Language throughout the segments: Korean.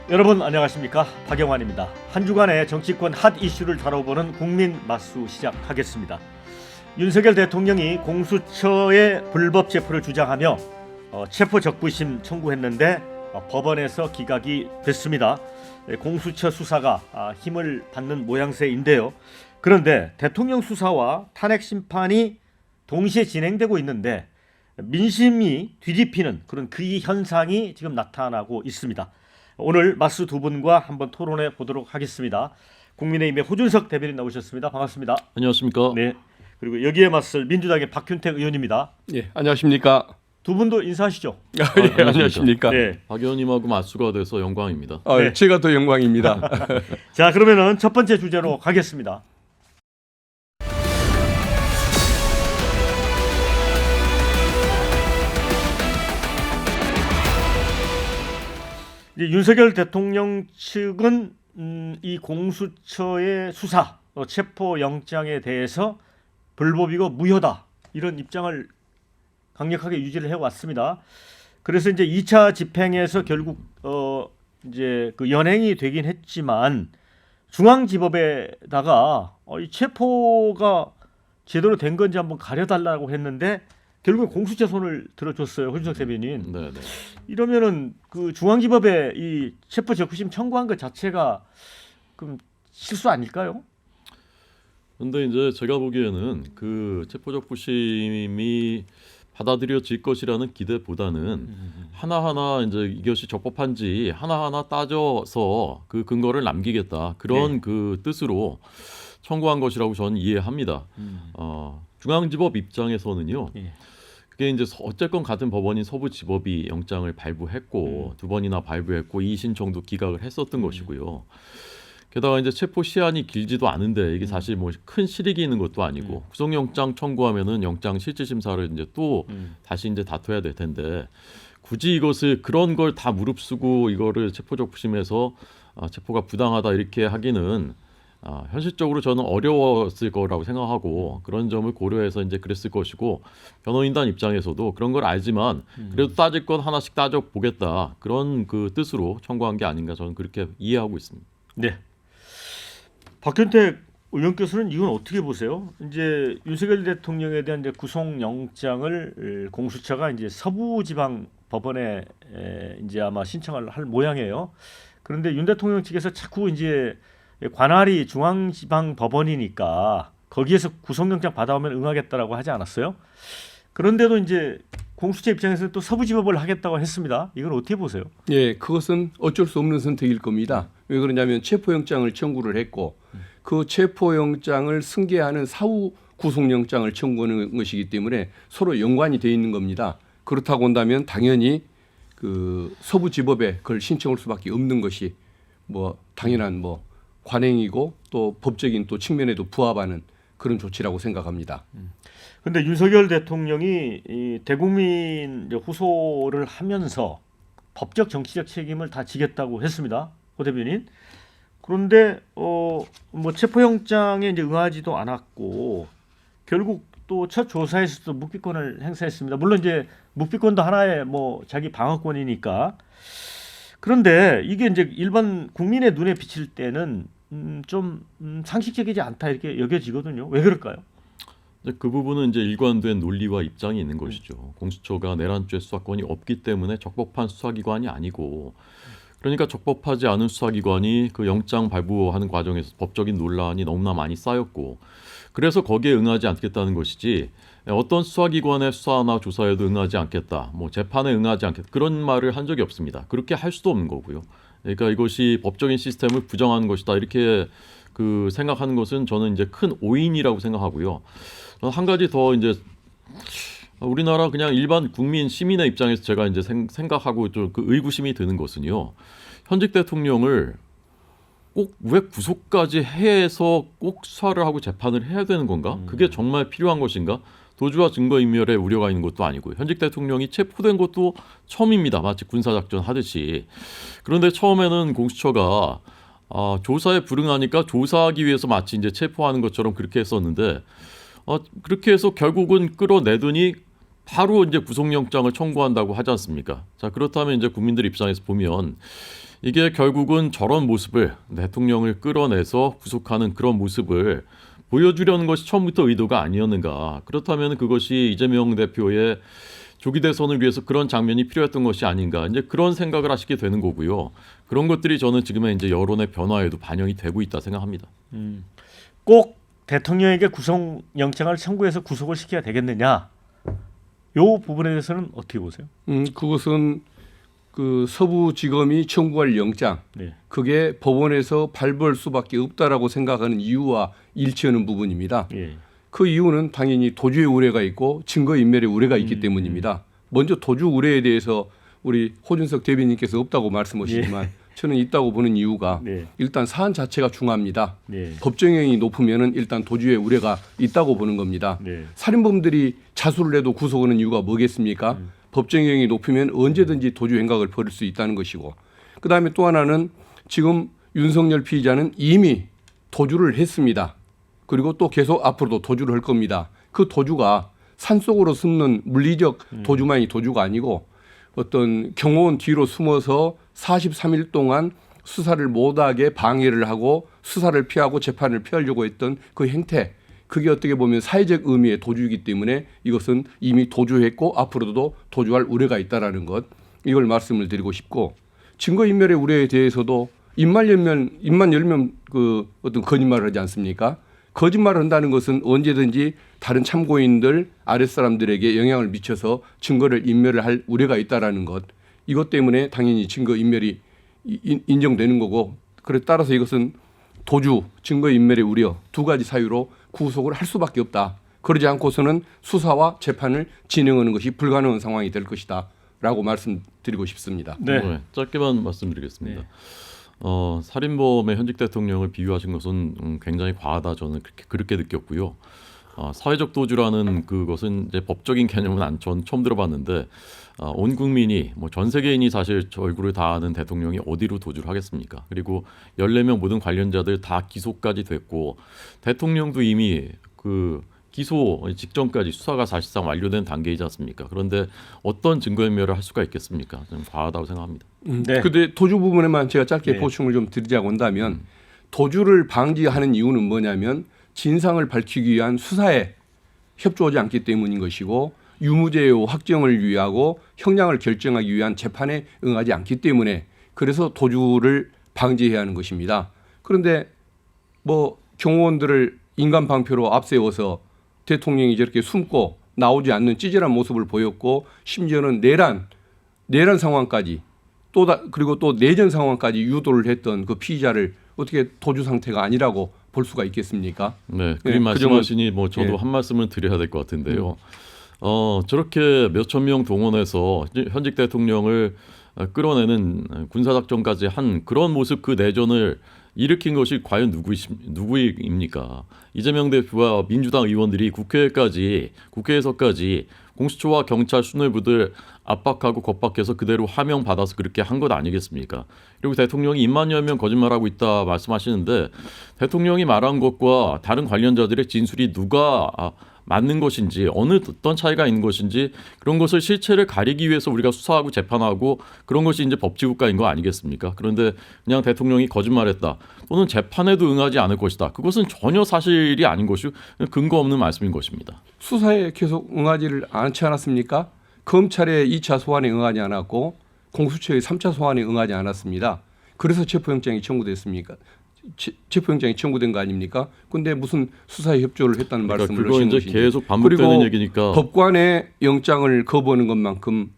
여러분 안녕하십니까, 박영환입니다. 한 주간의 정치권 핫 이슈를 다뤄보는 국민 맞수 시작하겠습니다. 윤석열 대통령이 공수처의 불법 체포를 주장하며 체포 적부심 청구했는데 법원에서 기각이 됐습니다. 공수처 수사가 힘을 받는 모양새인데요. 그런데 대통령 수사와 탄핵 심판이 동시에 진행되고 있는데 민심이 뒤집히는 그런 그 현상이 지금 나타나고 있습니다. 오늘 맞수 두 분과 한번 토론해 보도록 하겠습니다. 국민의힘의 호준석 대변인 나오셨습니다. 반갑습니다. 안녕하십니까? 네. 그리고 여기에 맞설 민주당의 박균택 의원입니다. 예, 안녕하십니까? 두 분도 인사하시죠. 예, 안녕하십니까? 네. 박 의원님하고 맞수가 돼서 영광입니다. 네. 제가 더 영광입니다. 자, 그러면은 첫 번째 주제로 가겠습니다. 이제 윤석열 대통령 측은 이 공수처의 수사, 체포 영장에 대해서 불법이고 무효다 이런 입장을 강력하게 유지를 해왔습니다. 그래서 이제 2차 집행에서 결국 이제 그 연행이 되긴 했지만 중앙지법에다가 이 체포가 제대로 된 건지 한번 가려달라고 했는데 결국 공수처 손을 들어줬어요, 호준석 대변인. 네. 이러면은 그 중앙지법에 이 체포 적부심 청구한 것 자체가 그럼 실수 아닐까요? 근데 이제 제가 보기에는 그 체포적부심이 받아들여질 것이라는 기대보다는 하나하나 이제 이것이 적법한지 하나하나 따져서 그 근거를 남기겠다 그런 네. 그 뜻으로 청구한 것이라고 저는 이해합니다. 중앙지법 입장에서는요. 예. 그게 이제 어쨌건 같은 법원인 서부지법이 영장을 발부했고 두 번이나 발부했고 이의 신청도 기각을 했었던 것이고요. 게다가 이제 체포 시한이 길지도 않은데 이게 사실 뭐 큰 실익이 있는 것도 아니고 구속영장 청구하면은 영장 실질심사를 이제 또 다시 이제 다퉈야 될 텐데 굳이 이것을 그런 걸 다 무릅쓰고 이거를 체포적부심에서 체포가 부당하다 이렇게 하기는 현실적으로 저는 어려웠을 거라고 생각하고 그런 점을 고려해서 이제 그랬을 것이고 변호인단 입장에서도 그런 걸 알지만 그래도 따질 건 하나씩 따져 보겠다 그런 그 뜻으로 청구한 게 아닌가 저는 그렇게 이해하고 있습니다. 네. 박균택 의원께서는 이건 어떻게 보세요? 이제 윤석열 대통령에 대한 이제 구속영장을 공수처가 이제 서부지방법원에 이제 아마 신청을 할 모양이에요. 그런데 윤 대통령 측에서 자꾸 이제 관할이 중앙지방법원이니까 거기에서 구속영장 받아오면 응하겠다라고 하지 않았어요? 그런데도 이제 공수처 입장에서는 또 서부지법을 하겠다고 했습니다. 이건 어떻게 보세요? 예, 그것은 어쩔 수 없는 선택일 겁니다. 왜 그러냐면 체포영장을 청구를 했고 그 체포영장을 승계하는 사후 구속영장을 청구하는 것이기 때문에 서로 연관이 돼 있는 겁니다. 그렇다고 한다면 당연히 그 서부지법에 그걸 신청할 수밖에 없는 것이 뭐 당연한 뭐 관행이고 또 법적인 또 측면에도 부합하는 그런 조치라고 생각합니다. 근데 윤석열 대통령이 이 대국민 후소를 하면서 법적 정치적 책임을 다 지겠다고 했습니다, 호 대변인. 그런데 뭐 체포영장에 이제 응하지도 않았고 결국 또 첫 조사에서도 묵비권을 행사했습니다. 물론 이제 묵비권도 하나의 뭐 자기 방어권이니까. 그런데 이게 이제 일반 국민의 눈에 비칠 때는 좀 상식적이지 않다 이렇게 여겨지거든요. 왜 그럴까요? 그 부분은 이제 일관된 논리와 입장이 있는 것이죠. 공수처가 내란죄 수사권이 없기 때문에 적법한 수사기관이 아니고 그러니까 적법하지 않은 수사기관이 그 영장 발부하는 과정에서 법적인 논란이 너무나 많이 쌓였고 그래서 거기에 응하지 않겠다는 것이지 어떤 수사기관의 수사나 조사에도 응하지 않겠다, 뭐 재판에 응하지 않겠다 그런 말을 한 적이 없습니다. 그렇게 할 수도 없는 거고요. 그러니까 이것이 법적인 시스템을 부정하는 것이다 이렇게 그 생각하는 것은 저는 이제 큰 오인이라고 생각하고요. 한 가지 더 이제 우리나라 그냥 일반 국민 시민의 입장에서 제가 이제 생각하고 좀 그 의구심이 드는 것은요. 현직 대통령을 꼭 왜 구속까지 해서 꼭 수사를 하고 재판을 해야 되는 건가? 그게 정말 필요한 것인가? 도주와 증거인멸에 우려가 있는 것도 아니고요. 현직 대통령이 체포된 것도 처음입니다. 마치 군사작전 하듯이. 그런데 처음에는 공수처가 조사에 불응하니까 조사하기 위해서 마치 이제 체포하는 것처럼 그렇게 했었는데 그렇게 해서 결국은 끌어내더니 바로 이제 구속영장을 청구한다고 하지 않습니까? 자, 그렇다면 이제 국민들 입장에서 보면 이게 결국은 저런 모습을 대통령을 끌어내서 구속하는 그런 모습을 보여주려는 것이 처음부터 의도가 아니었는가. 그렇다면 그것이 이재명 대표의 조기 대선을 위해서 그런 장면이 필요했던 것이 아닌가. 이제 그런 생각을 하시게 되는 거고요. 그런 것들이 저는 지금의 이제 여론의 변화에도 반영이 되고 있다 생각합니다. 꼭 대통령에게 구속영장을 청구해서 구속을 시켜야 되겠느냐? 요 부분에 대해서는 어떻게 보세요? 그것은 그 서부지검이 청구할 영장, 네. 그게 법원에서 발부할 수밖에 없다라고 생각하는 이유와 일치하는 부분입니다. 예. 그 이유는 당연히 도주의 우려가 있고 증거인멸의 우려가 있기 때문입니다. 먼저 도주 우려에 대해서 우리 호준석 대변인께서 없다고 말씀하시지만 저는 있다고 보는 이유가 네. 일단 사안 자체가 중합니다. 네. 법정형이 높으면은 일단 도주의 우려가 있다고 보는 겁니다. 네. 살인범들이 자수를 해도 구속하는 이유가 뭐겠습니까? 법정형이 높으면 언제든지 도주 행각을 벌일 수 있다는 것이고, 그다음에 또 하나는 지금 윤석열 피의자는 이미 도주를 했습니다. 그리고 또 계속 앞으로도 도주를 할 겁니다. 그 도주가 산속으로 숨는 물리적 도주만이 도주가 아니고 어떤 경호원 뒤로 숨어서 43일 동안 수사를 못하게 방해를 하고 수사를 피하고 재판을 피하려고 했던 그 행태, 그게 어떻게 보면 사회적 의미의 도주이기 때문에 이것은 이미 도주했고 앞으로도 도주할 우려가 있다라는 것, 이걸 말씀을 드리고 싶고, 증거인멸의 우려에 대해서도 입만 열면 그 어떤 거짓말을 하지 않습니까? 거짓말을 한다는 것은 언제든지 다른 참고인들 아랫사람들에게 영향을 미쳐서 증거를 인멸을 할 우려가 있다라는 것, 이것 때문에 당연히 증거인멸이 인정되는 거고, 그래 따라서 이것은 도주, 증거인멸의 우려 두 가지 사유로 구속을 할 수밖에 없다. 그러지 않고서는 수사와 재판을 진행하는 것이 불가능한 상황이 될 것이다 라고 말씀드리고 싶습니다. 네. 짧게만 말씀드리겠습니다. 살인범의 현직 대통령을 비유하신 것은 굉장히 과하다, 저는 그렇게 느꼈고요. 사회적 도주라는 그것은 이제 법적인 개념은 전 처음 들어봤는데, 온 국민이 전 세계인이 사실 저 얼굴을 다 아는 대통령이 어디로 도주를 하겠습니까? 그리고 14명 모든 관련자들 다 기소까지 됐고, 대통령도 이미 그 기소 직전까지 수사가 사실상 완료된 단계이지 않습니까? 그런데 어떤 증거인멸을 할 수가 있겠습니까? 좀 과하다고 생각합니다. 네. 근데 도주 부분에만 제가 짧게 네. 보충을 좀 드리자고 한다면, 도주를 방지하는 이유는 뭐냐면 진상을 밝히기 위한 수사에 협조하지 않기 때문인 것이고, 유무죄 확정을 위하고 형량을 결정하기 위한 재판에 응하지 않기 때문에, 그래서 도주를 방지해야 하는 것입니다. 그런데 뭐 경호원들을 인간 방패로 앞세워서 대통령이 저렇게 숨고 나오지 않는 찌질한 모습을 보였고, 심지어는 내란 상황까지 그리고 또 내전 상황까지 유도를 했던 그 피의자를 어떻게 도주 상태가 아니라고 볼 수가 있겠습니까? 네, 네, 그 말씀하시니 저도 예. 한 말씀을 드려야 될 것 같은데요. 저렇게 몇천 명 동원해서 현직 대통령을 끌어내는 군사작전까지 한 그런 모습, 그 내전을 일으킨 것이 과연 누구입니까? 이재명 대표와 민주당 의원들이 국회에서까지 공수처와 경찰 수뇌부들 압박하고 겁박해서 그대로 하명 받아서 그렇게 한 것 아니겠습니까? 그리고 대통령이 입만 열면 거짓말하고 있다 말씀하시는데, 대통령이 말한 것과 다른 관련자들의 진술이 누가 맞는 것인지, 어떤 차이가 있는 것인지, 그런 것을 실체를 가리기 위해서 우리가 수사하고 재판하고 그런 것이 이제 법치국가인 거 아니겠습니까? 그런데 그냥 대통령이 거짓말했다 또는 재판에도 응하지 않을 것이다, 그것은 전혀 사실이 아닌 것이고 근거 없는 말씀인 것입니다. 수사에 계속 응하지를 않지 않았습니까? 검찰의 2차 소환에 응하지 않았고 공수처의 3차 소환에 응하지 않았습니다. 그래서 체포영장이 청구됐습니까? 체포영장이 청구된 거 아닙니까? 근데 무슨 수사에 협조를 했다는 말씀을 그거 하신 이제 것인지. 계속 반복되는 그리고 얘기니까. 법관의 영장을 거부하는 것만큼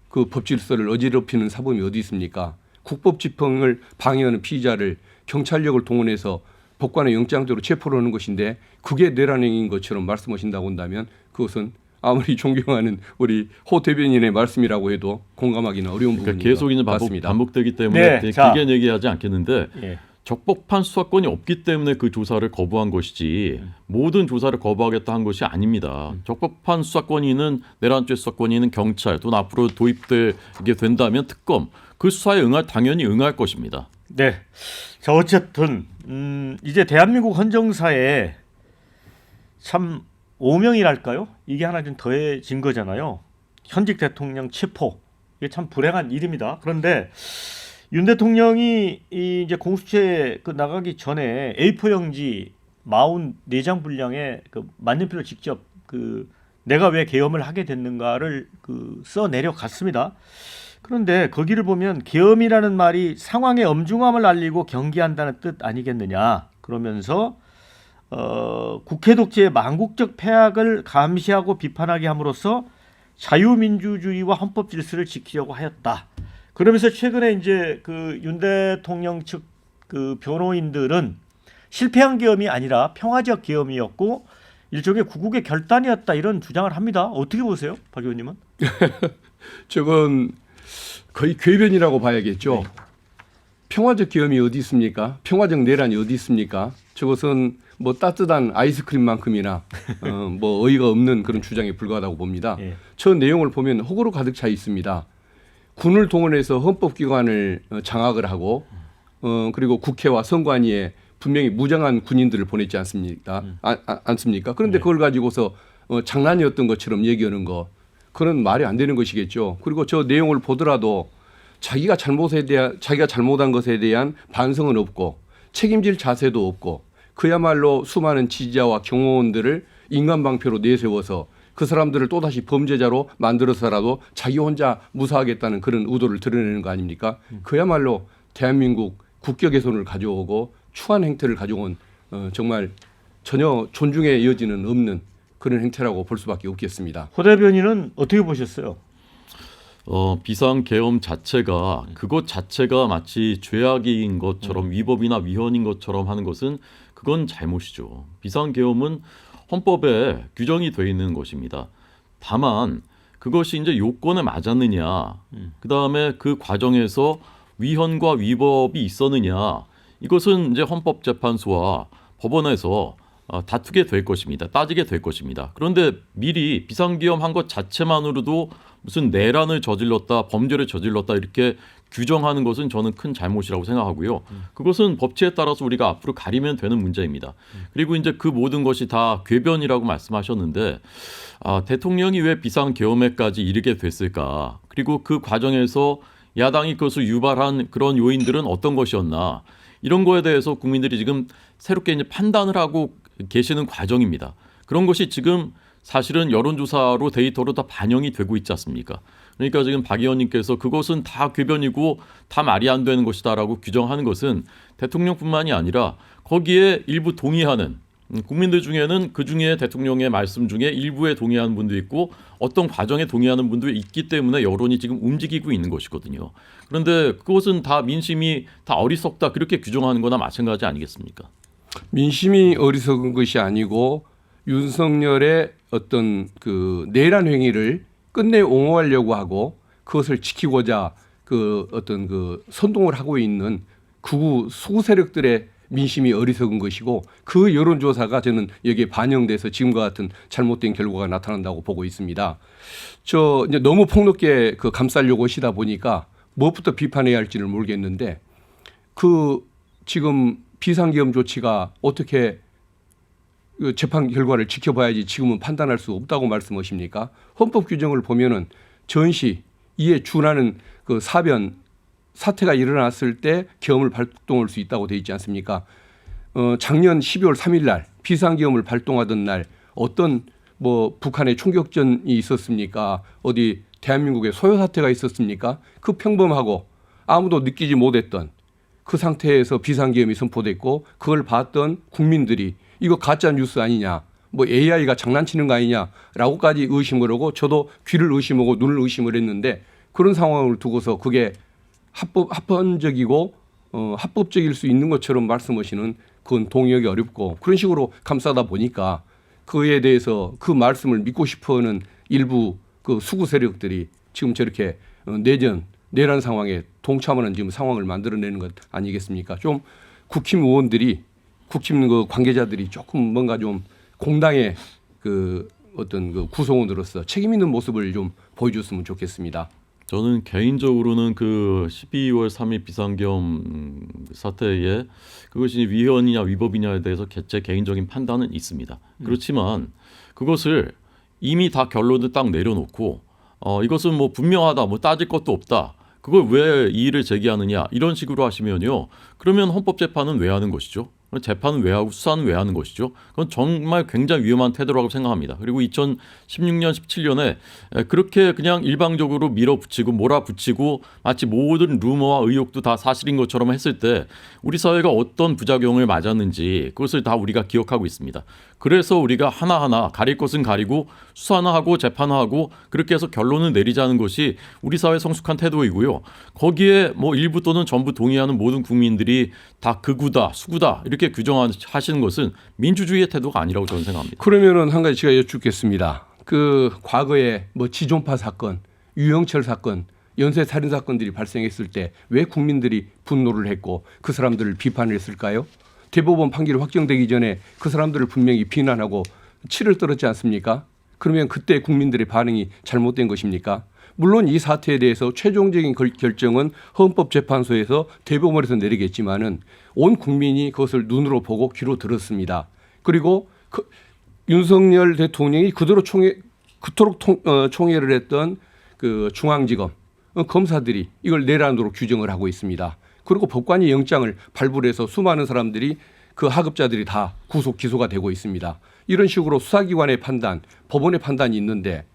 그 법질서를 어지럽히는 사범이 어디 있습니까? 국법집행을 방해하는 피의자를 경찰력을 동원해서 법관의 영장대로 체포를 하는 것인데, 그게 내란행위인 것처럼 말씀하신다고 한다면 그것은 아무리 존경하는 우리 호 대변인의 말씀이라고 해도 공감하기는 어려운 부분이 계속 이제 맞습니다. 반복되기 때문에 네, 자. 길게 얘기하지 않겠는데, 예. 적법한 수사권이 없기 때문에 그 조사를 거부한 것이지 모든 조사를 거부하겠다 한 것이 아닙니다. 적법한 수사권이 있는, 내란죄 수사권이 있는 경찰, 또는 앞으로 도입되게 된다면 특검, 그 수사에 당연히 응할 것입니다. 네. 자, 어쨌든 이제 대한민국 헌정사에 참 오명이랄까요? 이게 하나 좀 더해진 거잖아요. 현직 대통령 체포. 이게 참 불행한 일입니다. 그런데 윤 대통령이 이제 공수처에 그 나가기 전에 A4 용지 44장 분량의 그 만년필로 직접 그 내가 왜 계엄을 하게 됐는가를 써 내려갔습니다. 그런데 거기를 보면 계엄이라는 말이 상황의 엄중함을 알리고 경계한다는 뜻 아니겠느냐. 그러면서 국회 독재의 망국적 폐악을 감시하고 비판하게 함으로써 자유민주주의와 헌법 질서를 지키려고 하였다. 그러면서 최근에 이제 그 윤 대통령 측 그 변호인들은 실패한 계엄이 아니라 평화적 계엄이었고 일종의 구국의 결단이었다 이런 주장을 합니다. 어떻게 보세요, 박 의원님은? 저건 거의 궤변이라고 봐야겠죠. 평화적 계엄이 어디 있습니까? 평화적 내란이 어디 있습니까? 저것은 뭐 따뜻한 아이스크림만큼이나 뭐 어이가 없는 그런 주장에 불과하다고 봅니다. 예. 저 내용을 보면 호구로 가득 차 있습니다. 군을 동원해서 헌법기관을 장악을 하고 그리고 국회와 선관위에 분명히 무장한 군인들을 보냈지 않습니까? 않습니까? 그런데 그걸 가지고서 장난이었던 것처럼 얘기하는 거 그런 말이 안 되는 것이겠죠. 그리고 저 내용을 보더라도 자기가 잘못한 것에 대한 반성은 없고 책임질 자세도 없고 그야말로 수많은 지지자와 경호원들을 인간방패로 내세워서 그 사람들을 또다시 범죄자로 만들어서라도 자기 혼자 무사하겠다는 그런 의도를 드러내는 거 아닙니까? 그야말로 대한민국 국격 훼손을 가져오고 추한 행태를 가져온 정말 전혀 존중의 여지는 없는 그런 행태라고 볼 수밖에 없겠습니다. 호 대변인은 어떻게 보셨어요? 비상계엄 자체가 그것 자체가 마치 죄악인 것처럼 위법이나 위헌인 것처럼 하는 것은 그건 잘못이죠. 비상계엄은 헌법에 규정이 되어 있는 것입니다. 다만 그것이 이제 요건에 맞았느냐, 그 다음에 그 과정에서 위헌과 위법이 있었느냐, 이것은 이제 헌법재판소와 법원에서 다투게 될 것입니다. 따지게 될 것입니다. 그런데 미리 비상계엄 한 것 자체만으로도 무슨 내란을 저질렀다, 범죄를 저질렀다 이렇게 규정하는 것은 저는 큰 잘못이라고 생각하고요. 그것은 법치에 따라서 우리가 앞으로 가리면 되는 문제입니다. 그리고 이제 그 모든 것이 다 궤변이라고 말씀하셨는데 대통령이 왜 비상계엄에까지 이르게 됐을까? 그리고 그 과정에서 야당이 그것을 유발한 그런 요인들은 어떤 것이었나? 이런 거에 대해서 국민들이 지금 새롭게 이제 판단을 하고 계시는 과정입니다. 그런 것이 지금 사실은 여론조사로 데이터로 다 반영이 되고 있지 않습니까? 그러니까 지금 박 의원님께서 그것은 다 궤변이고 다 말이 안 되는 것이다라고 규정하는 것은 대통령뿐만이 아니라 거기에 일부 동의하는 국민들 중에는 그 중에 대통령의 말씀 중에 일부에 동의하는 분도 있고 어떤 과정에 동의하는 분도 있기 때문에 여론이 지금 움직이고 있는 것이거든요. 그런데 그것은 다 민심이 다 어리석다 그렇게 규정하는 거나 마찬가지 아니겠습니까? 민심이 어리석은 것이 아니고 윤석열의 어떤 그 내란 행위를 끝내 옹호하려고 하고 그것을 지키고자 그 어떤 그 선동을 하고 있는 극우 수구 세력들의 민심이 어리석은 것이고 그 여론조사가 저는 여기에 반영돼서 지금과 같은 잘못된 결과가 나타난다고 보고 있습니다. 저 이제 너무 폭넓게 그 감싸려고 하시다 보니까 무엇부터 비판해야 할지를 모르겠는데 그 지금 비상계엄 조치가 어떻게 재판 결과를 지켜봐야지 지금은 판단할 수 없다고 말씀하십니까? 헌법 규정을 보면은 전시 이에 준하는 그 사태가 일어났을 때 계엄을 발동할 수 있다고 되어 있지 않습니까? 작년 12월 3일 날 비상계엄을 발동하던 날 어떤 뭐 북한의 총격전이 있었습니까? 어디 대한민국에 소요 사태가 있었습니까? 그 평범하고 아무도 느끼지 못했던 그 상태에서 비상계엄이 선포됐고 그걸 봤던 국민들이 이거 가짜 뉴스 아니냐, 뭐 AI가 장난치는 거 아니냐라고까지 의심을 하고 저도 귀를 의심하고 눈을 의심을 했는데 그런 상황을 두고서 그게 합헌적이고 합법적일 수 있는 것처럼 말씀하시는 그건 동의하기 어렵고 그런 식으로 감싸다 보니까 그에 대해서 그 말씀을 믿고 싶어하는 일부 그 수구 세력들이 지금 저렇게 내란 상황에 동참하는 지금 상황을 만들어내는 것 아니겠습니까? 좀 국힘 의원들이 국힘 그 관계자들이 조금 뭔가 좀 공당의 그 어떤 그 구성원으로서 책임 있는 모습을 좀 보여줬으면 좋겠습니다. 저는 개인적으로는 그 12월 3일 비상계엄 사태에 그것이 위헌이냐 위법이냐에 대해서 제 개인적인 판단은 있습니다. 그렇지만 그것을 이미 다 결론을 딱 내려놓고 이것은 뭐 분명하다, 뭐 따질 것도 없다. 그걸 왜 이의를 제기하느냐 이런 식으로 하시면요. 그러면 헌법재판은 왜 하는 것이죠? 재판은 왜 하고 수사는 왜 하는 것이죠? 그건 정말 굉장히 위험한 태도라고 생각합니다. 그리고 2016년, 17년에 그렇게 그냥 일방적으로 밀어붙이고 몰아붙이고 마치 모든 루머와 의혹도 다 사실인 것처럼 했을 때 우리 사회가 어떤 부작용을 맞았는지 그것을 다 우리가 기억하고 있습니다. 그래서 우리가 하나하나 가릴 것은 가리고 수사나 하고 재판하고 그렇게 해서 결론을 내리자는 것이 우리 사회의 성숙한 태도이고요. 거기에 뭐 일부 또는 전부 동의하는 모든 국민들이 다 극우다, 수구다 이렇게 규정하시는 것은 민주주의의 태도가 아니라고 저는 생각합니다. 그러면은 한 가지 제가 여쭙겠습니다. 그 과거에 뭐 지존파 사건, 유영철 사건, 연쇄 살인 사건들이 발생했을 때 왜 국민들이 분노를 했고 그 사람들을 비판을 했을까요? 대법원 판결이 확정되기 전에 그 사람들을 분명히 비난하고 치를 떨었지 않습니까? 그러면 그때 국민들의 반응이 잘못된 것입니까? 물론 이 사태에 대해서 최종적인 결정은 헌법재판소에서 대법원에서 내리겠지만은 온 국민이 그것을 눈으로 보고 귀로 들었습니다. 그리고 윤석열 대통령이 그토록 총애를 했던 그 중앙지검 검사들이 이걸 내란으로 규정을 하고 있습니다. 그리고 법관이 영장을 발부해서 수많은 사람들이 그 하급자들이 다 구속 기소가 되고 있습니다. 이런 식으로 수사기관의 판단, 법원의 판단이 있는데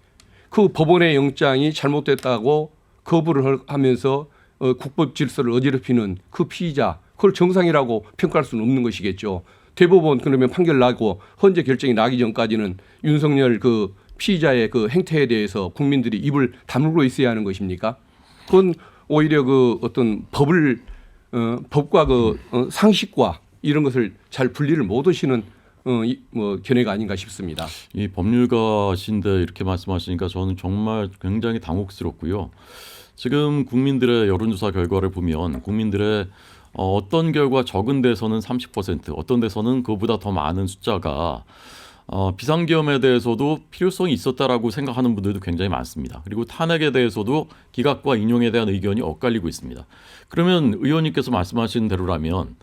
그 법원의 영장이 잘못됐다고 거부를 하면서 국법 질서를 어지럽히는 그 피의자, 그걸 정상이라고 평가할 수는 없는 것이겠죠. 대법원 그러면 판결 나고 헌재 결정이 나기 전까지는 윤석열 그 피의자의 그 행태에 대해서 국민들이 입을 다물고 있어야 하는 것입니까? 그건 오히려 그 어떤 법과 그 상식과 이런 것을 잘 분리를 못 하시는 뭐 견해가 아닌가 싶습니다. 이 법률가신데 이렇게 말씀하시니까 저는 정말 굉장히 당혹스럽고요. 지금 국민들의 여론조사 결과를 보면 국민들의 어떤 결과 적은 데서는 30%, 어떤 데서는 그보다 더 많은 숫자가 비상계엄에 대해서도 필요성이 있었다라고 생각하는 분들도 굉장히 많습니다. 그리고 탄핵에 대해서도 기각과 인용에 대한 의견이 엇갈리고 있습니다. 그러면 의원님께서 말씀하신 대로라면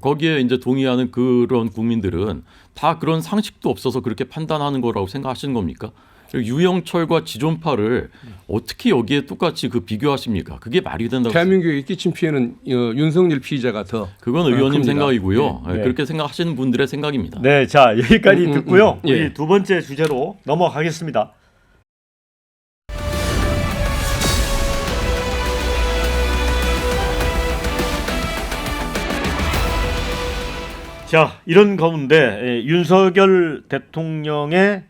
거기에 이제 동의하는 그런 국민들은 다 그런 상식도 없어서 그렇게 판단하는 거라고 생각하시는 겁니까? 유영철과 지존파를 어떻게 여기에 똑같이 비교하십니까? 그게 말이 된다고. 대한민국에 끼친 피해는 윤석열 피의자가 더 그건 의원님 큽니다. 생각이고요. 네. 그렇게 생각하시는 분들의 생각입니다. 네, 자 여기까지 듣고요. 예. 우리 두 번째 주제로 넘어가겠습니다. 자, 이런 가운데 윤석열 대통령의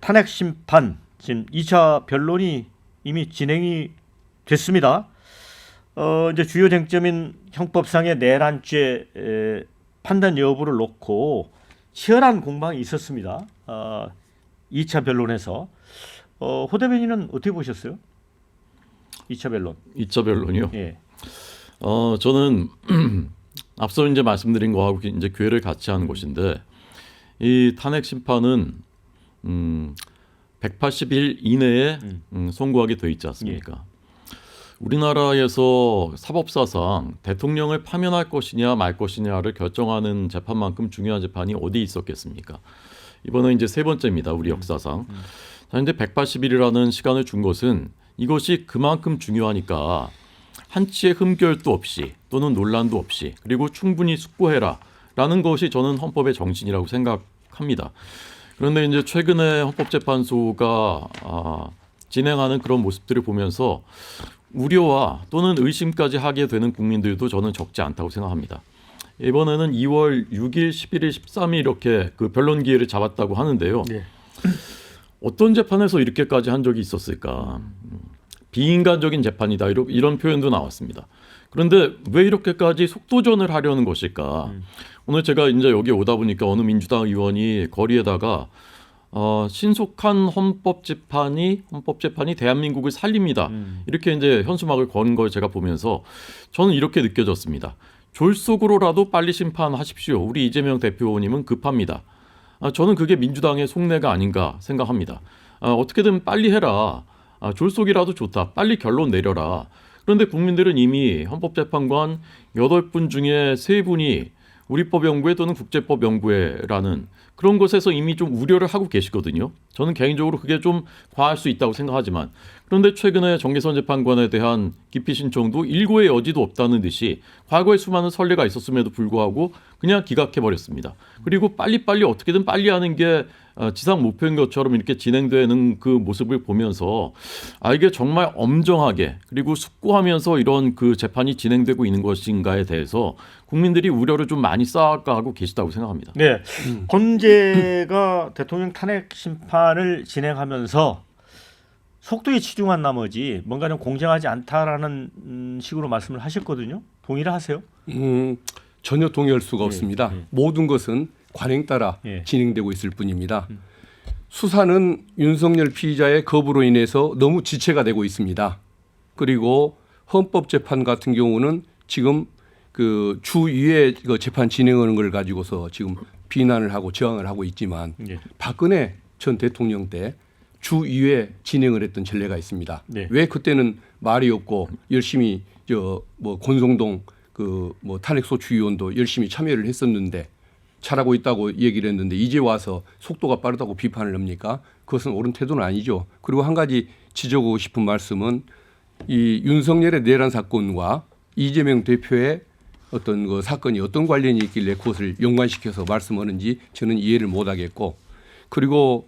탄핵 심판 지금 2차 변론이 이미 진행이 됐습니다. 이제 주요 쟁점인 형법상의 내란죄 판단 여부를 놓고 치열한 공방이 있었습니다. 2차 변론에서 호 대변인은 어떻게 보셨어요? 2차 변론. 2차 변론이요. 예. 저는 앞서 이제 말씀드린 거하고 이제 궤를 같이 하는 것인데 이 탄핵 심판은 180일 이내에 선고하게 돼 있지 않습니까? 우리나라에서 사법사상 대통령을 파면할 것이냐 말 것이냐를 결정하는 재판만큼 중요한 재판이 어디 있었겠습니까? 이번에 이제 세 번째입니다. 우리 역사상. 자, 이제 180일이라는 시간을 준 것은 이것이 그만큼 중요하니까 한치의 흠결도 없이 또는 논란도 없이 그리고 충분히 숙고해라라는 것이 저는 헌법의 정신이라고 생각합니다. 그런데 이제 최근에 헌법재판소가 진행하는 그런 모습들을 보면서 우려와 또는 의심까지 하게 되는 국민들도 저는 적지 않다고 생각합니다. 이번에는 2월 6일, 11일, 13일 이렇게 그 변론 기회를 잡았다고 하는데요. 네. 어떤 재판에서 이렇게까지 한 적이 있었을까? 비인간적인 재판이다 이런 표현도 나왔습니다. 그런데 왜 이렇게까지 속도전을 하려는 것일까? 오늘 제가 이제 여기 오다 보니까 어느 민주당 의원이 거리에다가 신속한 헌법재판이 대한민국을 살립니다. 이렇게 이제 현수막을 건 걸 제가 보면서 저는 이렇게 느껴졌습니다. 졸속으로라도 빨리 심판하십시오. 우리 이재명 대표님은 급합니다. 저는 그게 민주당의 속내가 아닌가 생각합니다. 어떻게든 빨리 해라. 졸속이라도 좋다. 빨리 결론 내려라. 그런데 국민들은 이미 헌법재판관 8분 중에 3분이 우리법연구회 또는 국제법연구회라는 그런 곳에서 이미 좀 우려를 하고 계시거든요. 저는 개인적으로 그게 좀 과할 수 있다고 생각하지만 그런데 최근에 정계선 재판관에 대한 기피 신청도 일고의 여지도 없다는 듯이 과거에 수많은 선례가 있었음에도 불구하고 그냥 기각해버렸습니다. 그리고 빨리빨리 어떻게든 빨리 하는 게 지상 목표인 것처럼 이렇게 진행되는 그 모습을 보면서 이게 정말 엄정하게 그리고 숙고하면서 이런 그 재판이 진행되고 있는 것인가에 대해서 국민들이 우려를 좀 많이 쌓아가고 계시다고 생각합니다. 네, 헌재가 대통령 탄핵 심판을 진행하면서 속도에 치중한 나머지 뭔가 좀 공정하지 않다라는 식으로 말씀을 하셨거든요. 동의를 하세요? 전혀 동의할 수가 없습니다. 모든 것은 관행 따라 예. 진행되고 있을 뿐입니다. 수사는 윤석열 피의자의 거부로 인해서 너무 지체가 되고 있습니다. 그리고 헌법재판 같은 경우는 지금 그 주위에 그 재판 진행하는 걸 가지고서 지금 비난을 하고 저항을 하고 있지만 예. 박근혜 전 대통령 때 주위에 진행을 했던 전례가 있습니다. 네. 왜 그때는 말이 없고 열심히 권성동 그 탄핵소추위원도 열심히 참여를 했었는데 잘하고 있다고 얘기를 했는데 이제 와서 속도가 빠르다고 비판을 합니까? 그것은 옳은 태도는 아니죠. 그리고 한 가지 지적하고 싶은 말씀은 이 윤석열의 내란 사건과 이재명 대표의 어떤 그 사건이 어떤 관련이 있길래 그것을 연관시켜서 말씀하는지 저는 이해를 못하겠고 그리고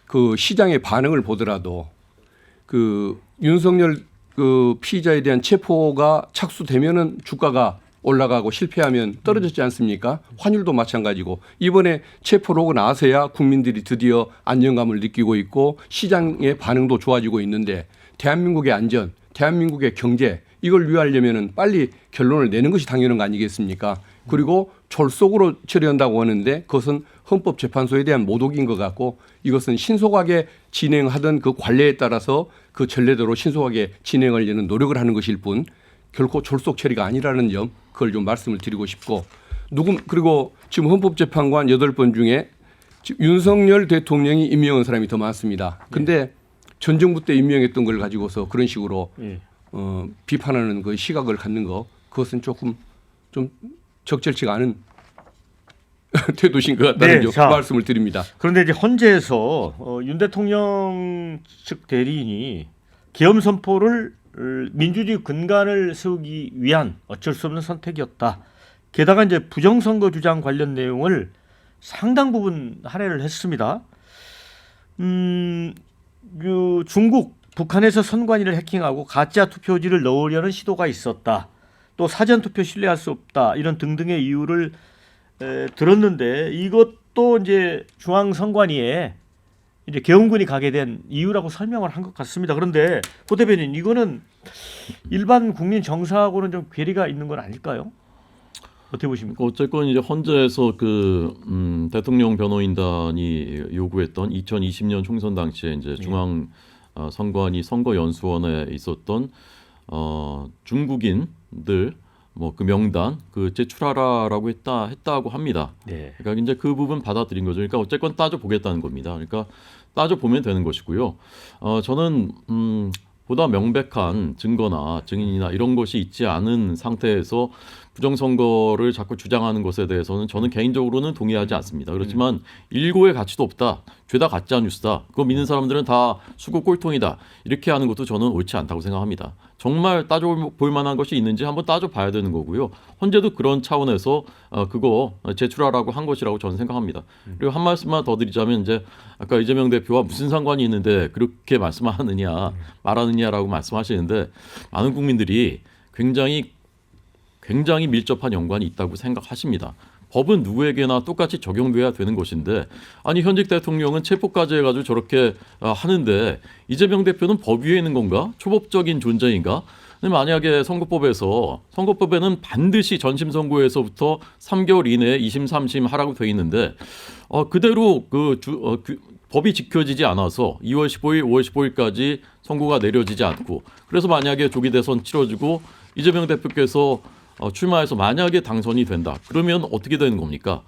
그 시장의 반응을 보더라도 그 윤석열 그 피의자에 대한 체포가 착수되면은 주가가 올라가고 실패하면 떨어졌지 않습니까? 환율도 마찬가지고 이번에 체포를 하고 나서야 국민들이 드디어 안정감을 느끼고 있고 시장의 반응도 좋아지고 있는데 대한민국의 안전, 대한민국의 경제 이걸 위하려면은 빨리 결론을 내는 것이 당연한 거 아니겠습니까? 그리고 졸속으로 처리한다고 하는데 그것은 헌법재판소에 대한 모독인 것 같고 이것은 신속하게 진행하던 그 관례에 따라서 그 전례대로 신속하게 진행하려는 노력을 하는 것일 뿐 결코 졸속 처리가 아니라는 점 그걸 좀 말씀을 드리고 싶고 그리고 지금 헌법재판관 8번 중에 윤석열 대통령이 임명한 사람이 더 많습니다. 근데 전 정부 때 임명했던 걸 가지고서 그런 식으로 비판하는 그 시각을 갖는 거 그것은 조금 좀 적절치가 않은 태도신 것 같다는 네, 자, 말씀을 드립니다. 그런데 이제 헌재에서 윤 대통령 측 대리인이 계엄 선포를 민주주의 근간을 세우기 위한 어쩔 수 없는 선택이었다. 게다가 이제 부정선거 주장 관련 내용을 상당 부분 할애를 했습니다. 중국, 북한에서 선관위를 해킹하고 가짜 투표지를 넣으려는 시도가 있었다. 또 사전 투표 신뢰할 수 없다. 이런 등등의 이유를 들었는데 이것도 이제 중앙선관위에 이제 계엄군이 가게 된 이유라고 설명을 한 것 같습니다. 그런데 고 대변인 이거는 일반 국민 정서하고는 좀 괴리가 있는 건 아닐까요? 어떻게 보십니까? 어쨌건 이제 헌재에서 그 대통령 변호인단이 요구했던 2020년 총선 당시에 이제 중앙 선관위 선거연수원에 있었던 중국인들 뭐 그 명단 그 제출하라라고 했다고 합니다. 네. 그러니까 이제 그 부분 받아들인 거죠. 그러니까 어쨌건 따져 보겠다는 겁니다. 그러니까 따져 보면 되는 것이고요. 저는 보다 명백한 증거나 증인이나 이런 것이 있지 않은 상태에서 부정선거를 자꾸 주장하는 것에 대해서는 저는 개인적으로는 동의하지 않습니다. 그렇지만 일고의 가치도 없다. 죄다 가짜 뉴스다. 그거 믿는 사람들은 다 수고 꼴통이다. 이렇게 하는 것도 저는 옳지 않다고 생각합니다. 정말 따져볼 만한 것이 있는지 한번 따져봐야 되는 거고요. 헌재도 그런 차원에서 그거 제출하라고 한 것이라고 저는 생각합니다. 그리고 한 말씀만 더 드리자면 이제 아까 이재명 대표와 무슨 상관이 있는데 그렇게 말씀하느냐 말하느냐라고 말씀하시는데 많은 국민들이 굉장히 밀접한 연관이 있다고 생각하십니다. 법은 누구에게나 똑같이 적용돼야 되는 것인데 아니 현직 대통령은 체포까지 해가지고 저렇게 하는데 이재명 대표는 법 위에 있는 건가? 초법적인 존재인가? 근데 만약에 선거법에는 반드시 전심 선고에서부터 3개월 이내에 2심, 3심 하라고 돼 있는데 그대로 법이 지켜지지 않아서 2월 15일, 5월 15일까지 선고가 내려지지 않고 그래서 만약에 조기 대선 치러지고 이재명 대표께서 출마해서 만약에 당선이 된다. 그러면 어떻게 되는 겁니까?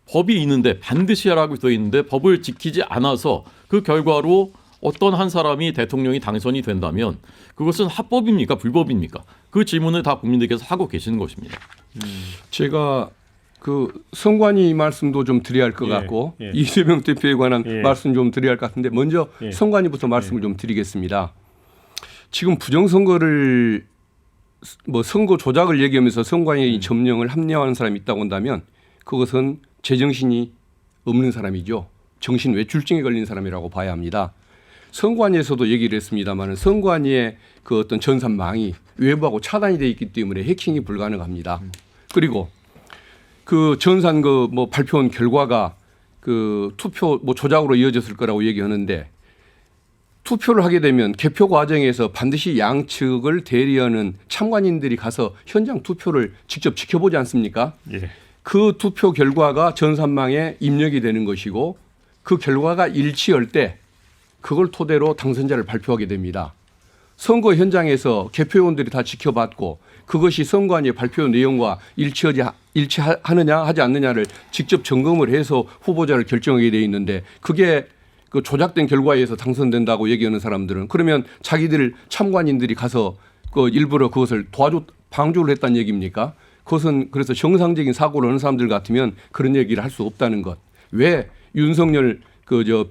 법이 있는데 반드시 하라고 되어 있는데 법을 지키지 않아서 그 결과로 어떤 한 사람이 대통령이 당선이 된다면 그것은 합법입니까? 불법입니까? 그 질문을 다 국민들께서 하고 계시는 것입니다. 제가 그 선관위 말씀도 좀 드려야 할 것 예, 같고 예. 이재명 대표에 관한 예. 말씀 좀 드려야 할 것 같은데 먼저 예. 선관위부터 말씀을 좀 드리겠습니다. 지금 부정선거를 뭐 선거 조작을 얘기하면서 선관위 점령을 합리화하는 사람이 있다고 한다면 그것은 제정신이 없는 사람이죠. 정신 외출증에 걸린 사람이라고 봐야 합니다. 선관위에서도 얘기를 했습니다만 선관위의 그 어떤 전산망이 외부하고 차단이 돼 있기 때문에 해킹이 불가능합니다. 그리고 그 전산 그 뭐 발표한 결과가 그 투표 뭐 조작으로 이어졌을 거라고 얘기하는데 투표를 하게 되면 개표 과정에서 반드시 양측을 대리하는 참관인들이 가서 현장 투표를 직접 지켜보지 않습니까? 예. 그 투표 결과가 전산망에 입력이 되는 것이고 그 결과가 일치할 때 그걸 토대로 당선자를 발표하게 됩니다. 선거 현장에서 개표원들이 다 지켜봤고 그것이 선관위의 발표 내용과 일치하느냐 하지 않느냐를 직접 점검을 해서 후보자를 결정하게 돼 있는데 그게 그 조작된 결과에 의해서 당선된다고 얘기하는 사람들은 그러면 자기들 참관인들이 가서 그 일부러 그것을 방조를 했다는 얘기입니까? 그것은 그래서 정상적인 사고를 하는 사람들 같으면 그런 얘기를 할 수 없다는 것. 왜 윤석열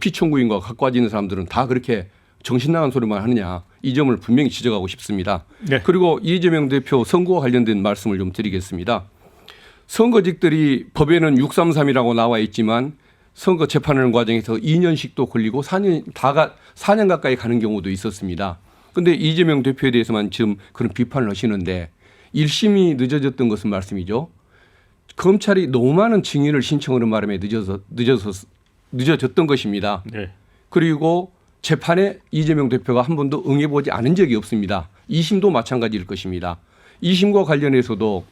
피청구인과 갖고 와지는 사람들은 다 그렇게 정신 나간 소리만 하느냐 이 점을 분명히 지적하고 싶습니다. 네. 그리고 이재명 대표 선거와 관련된 말씀을 좀 드리겠습니다. 선거직들이 법에는 633이라고 나와 있지만 선거 재판하는 과정에서 2년씩도 걸리고 4년 가까이 가는 경우도 있었습니다. 그런데 이재명 대표에 대해서만 지금 그런 비판을 하시는데 1심이 늦어졌던 것은 말씀이죠. 검찰이 너무 많은 증인을 신청하는 바람에 늦어졌던 것입니다. 네. 그리고 재판에 이재명 대표가 한 번도 응해보지 않은 적이 없습니다. 2심도 마찬가지일 것입니다. 2심과 관련해서도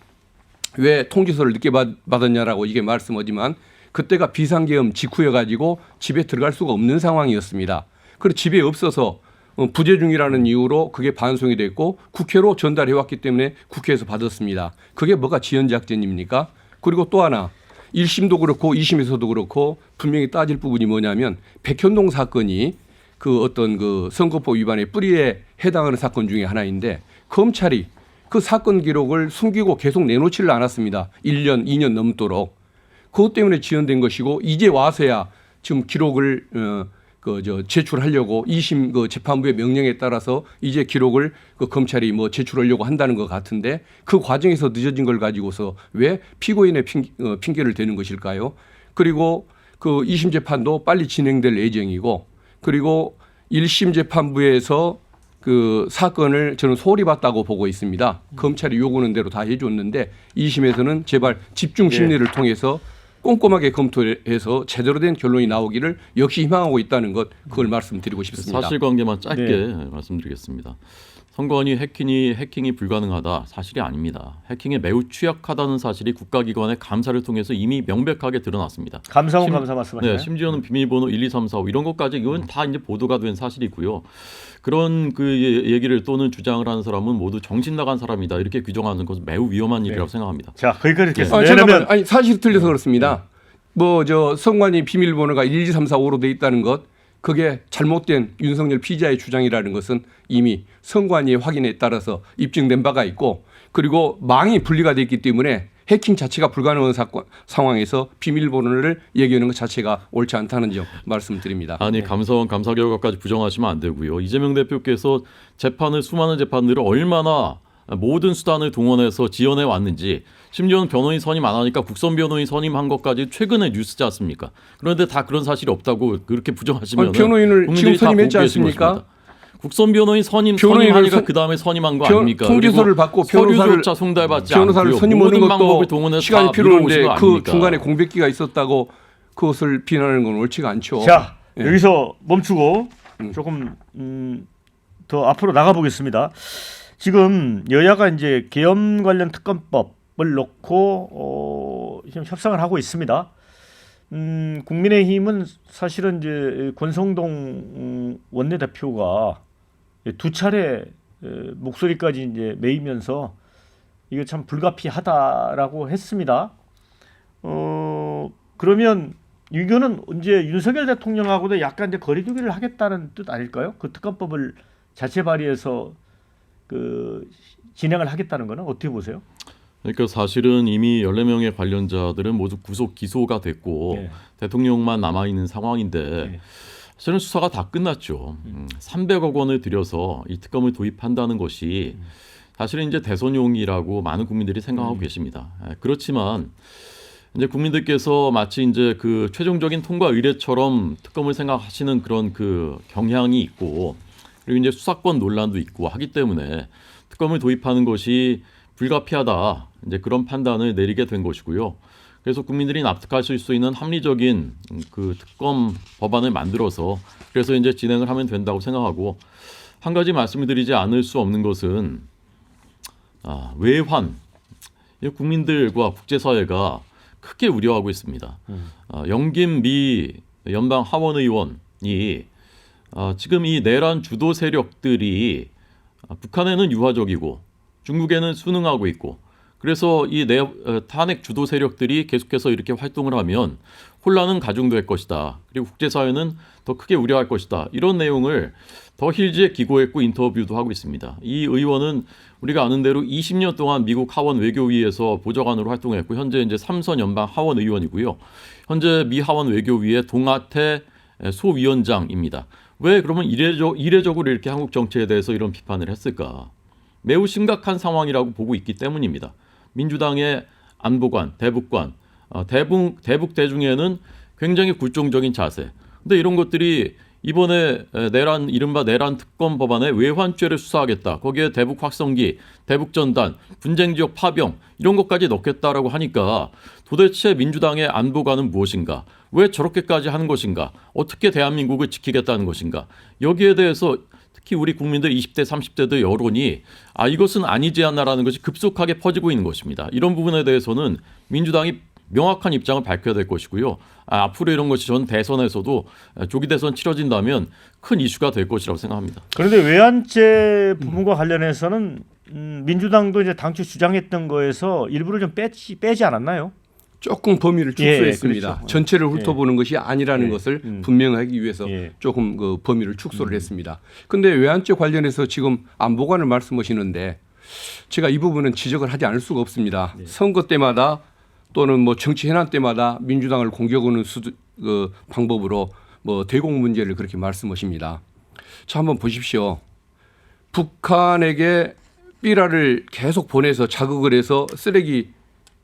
왜 통지서를 늦게 받았냐라고 이게 말씀하지만 그때가 비상계엄 직후여가지고 집에 들어갈 수가 없는 상황이었습니다. 그리고 집에 없어서 부재 중이라는 이유로 그게 반송이 됐고 국회로 전달해왔기 때문에 국회에서 받았습니다. 그게 뭐가 지연작전입니까? 그리고 또 하나 1심도 그렇고 2심에서도 그렇고 분명히 따질 부분이 뭐냐면 백현동 사건이 그 어떤 그 선거법 위반의 뿌리에 해당하는 사건 중에 하나인데 검찰이 그 사건 기록을 숨기고 계속 내놓지를 않았습니다. 1년, 2년 넘도록. 그것 때문에 지연된 것이고 이제 와서야 지금 기록을 제출하려고 2심 그 재판부의 명령에 따라서 이제 기록을 그 검찰이 뭐 제출하려고 한다는 것 같은데 그 과정에서 늦어진 걸 가지고서 왜 피고인의 핑계를 대는 것일까요? 그리고 그 2심 재판도 빨리 진행될 예정이고 그리고 1심 재판부에서 그 사건을 저는 소홀히 봤다고 보고 있습니다. 검찰이 요구하는 대로 다 해줬는데 2심에서는 제발 집중 심리를 통해서 꼼꼼하게 검토해서 제대로 된 결론이 나오기를 역시 희망하고 있다는 것 그걸 말씀드리고 싶습니다. 사실관계만 짧게 네. 말씀드리겠습니다. 선관위 해킹이 불가능하다 사실이 아닙니다. 해킹에 매우 취약하다는 사실이 국가기관의 감사를 통해서 이미 명백하게 드러났습니다. 감사원 감사 말씀하시나요? 네, 심지어는 비밀번호 1, 2, 3, 4, 5 이런 것까지 이건 다 이제 보도가 된 사실이고요. 그런 그 얘기를 또는 주장을 하는 사람은 모두 정신 나간 사람이다 이렇게 규정하는 것은 매우 위험한 일이라고 생각합니다. 자, 거기까지 듣겠습니다. 잠깐만. 아니 사실 틀려서 그렇습니다. 뭐 선관위 비밀번호가 1, 2, 3, 4, 5로 돼 있다는 것 그게 잘못된 윤석열 피의자의 주장이라는 것은 이미 선관위의 확인에 따라서 입증된 바가 있고 그리고 망이 분리가 돼 있기 때문에 해킹 자체가 불가능한 상황에서 비밀번호를 얘기하는 것 자체가 옳지 않다는 점 말씀드립니다. 아니 감사원 감사 결과까지 부정하시면 안 되고요. 이재명 대표께서 수많은 재판들을 얼마나 모든 수단을 동원해서 지원해 왔는지 심지어는 변호인 선임 안 하니까 국선 변호인 선임한 것까지 최근에 뉴스지 않습니까? 그런데 다 그런 사실이 없다고 그렇게 부정하시면 변호인을 지금 선임했지 않습니까? 국선 변호인 선임하니까 그 다음에 선임한 거 아닙니까? 통지서를 받고 서류조차 송달받지 변호사를 않고요. 선임하는 모든 방법을 것도 동원해서 시간이 다 필요한데 밀어오신 거 그 아닙니까? 중간에 공백기가 있었다고 그것을 비난하는 건 옳지가 않죠. 자, 예. 여기서 멈추고 조금 더 앞으로 나가 보겠습니다. 지금 여야가 이제 계엄 관련 특검법을 놓고 지금 협상을 하고 있습니다. 국민의힘은 사실은 이제 권성동 원내대표가 두 차례 목소리까지 이제 메이면서 이거 참 불가피하다라고 했습니다. 그러면 이거는 이제 윤석열 대통령하고도 약간 이제 거리두기를 하겠다는 뜻 아닐까요? 그 특검법을 자체 발의해서 그 진행을 하겠다는 거는 어떻게 보세요? 그러니까 사실은 이미 14명의 관련자들은 모두 구속 기소가 됐고 예. 대통령만 남아 있는 상황인데 예. 사실은 수사가 다 끝났죠. 300억 원을 들여서 이 특검을 도입한다는 것이 사실은 이제 대선용이라고 많은 국민들이 생각하고 계십니다. 그렇지만 이제 국민들께서 마치 이제 그 최종적인 통과 의례처럼 특검을 생각하시는 그런 그 경향이 있고, 그리고 이제 수사권 논란도 있고 하기 때문에 특검을 도입하는 것이 불가피하다, 이제 그런 판단을 내리게 된 것이고요. 그래서 국민들이 납득하실 수 있는 합리적인 그 특검 법안을 만들어서 그래서 이제 진행을 하면 된다고 생각하고, 한 가지 말씀을 드리지 않을 수 없는 것은 외환, 국민들과 국제사회가 크게 우려하고 있습니다. 영김 미 연방 하원 의원이 지금 이 내란 주도 세력들이 북한에는 유화적이고 중국에는 순응하고 있고, 그래서 이 탄핵 주도 세력들이 계속해서 이렇게 활동을 하면 혼란은 가중될 것이다. 그리고 국제사회는 더 크게 우려할 것이다. 이런 내용을 더 힐즈에 기고했고 인터뷰도 하고 있습니다. 이 의원은 우리가 아는 대로 20년 동안 미국 하원 외교위에서 보좌관으로 활동했고 현재 이제 3선 연방 하원 의원이고요. 현재 미 하원 외교위의 동아태 소위원장입니다. 왜 그러면 이례적으로 이렇게 한국 정치에 대해서 이런 비판을 했을까? 매우 심각한 상황이라고 보고 있기 때문입니다. 민주당의 안보관, 대북관, 대북 대중에는 굉장히 굴종적인 자세. 근데 이런 것들이 이번에 이른바 내란 특검 법안에 외환죄를 수사하겠다. 거기에 대북 확성기, 대북 전단, 분쟁 지역 파병 이런 것까지 넣겠다라고 하니까 도대체 민주당의 안보관은 무엇인가? 왜 저렇게까지 하는 것인가? 어떻게 대한민국을 지키겠다는 것인가? 여기에 대해서 특히 우리 국민들 20대, 30대들 여론이 이것은 아니지 않나라는 것이 급속하게 퍼지고 있는 것입니다. 이런 부분에 대해서는 민주당이 명확한 입장을 밝혀야 될 것이고요. 앞으로 이런 것이 전 대선에서도 조기 대선 치러진다면 큰 이슈가 될 것이라고 생각합니다. 그런데 외환죄 부분과 관련해서는 민주당도 이제 당초 주장했던 거에서 일부를 좀 빼지 않았나요? 조금 범위를 축소했습니다. 그렇죠. 전체를 훑어보는 것이 아니라는 예. 것을 분명하기 위해서 조금 그 범위를 축소를 했습니다. 그런데 외환죄 관련해서 지금 안보관을 말씀하시는데 제가 이 부분은 지적을 하지 않을 수가 없습니다. 선거 때마다 또는 뭐 정치 현안 때마다 민주당을 공격하는 방법으로 뭐 대공 문제를 그렇게 말씀하십니다. 자, 한번 보십시오. 북한에게 삐라를 계속 보내서 자극을 해서 쓰레기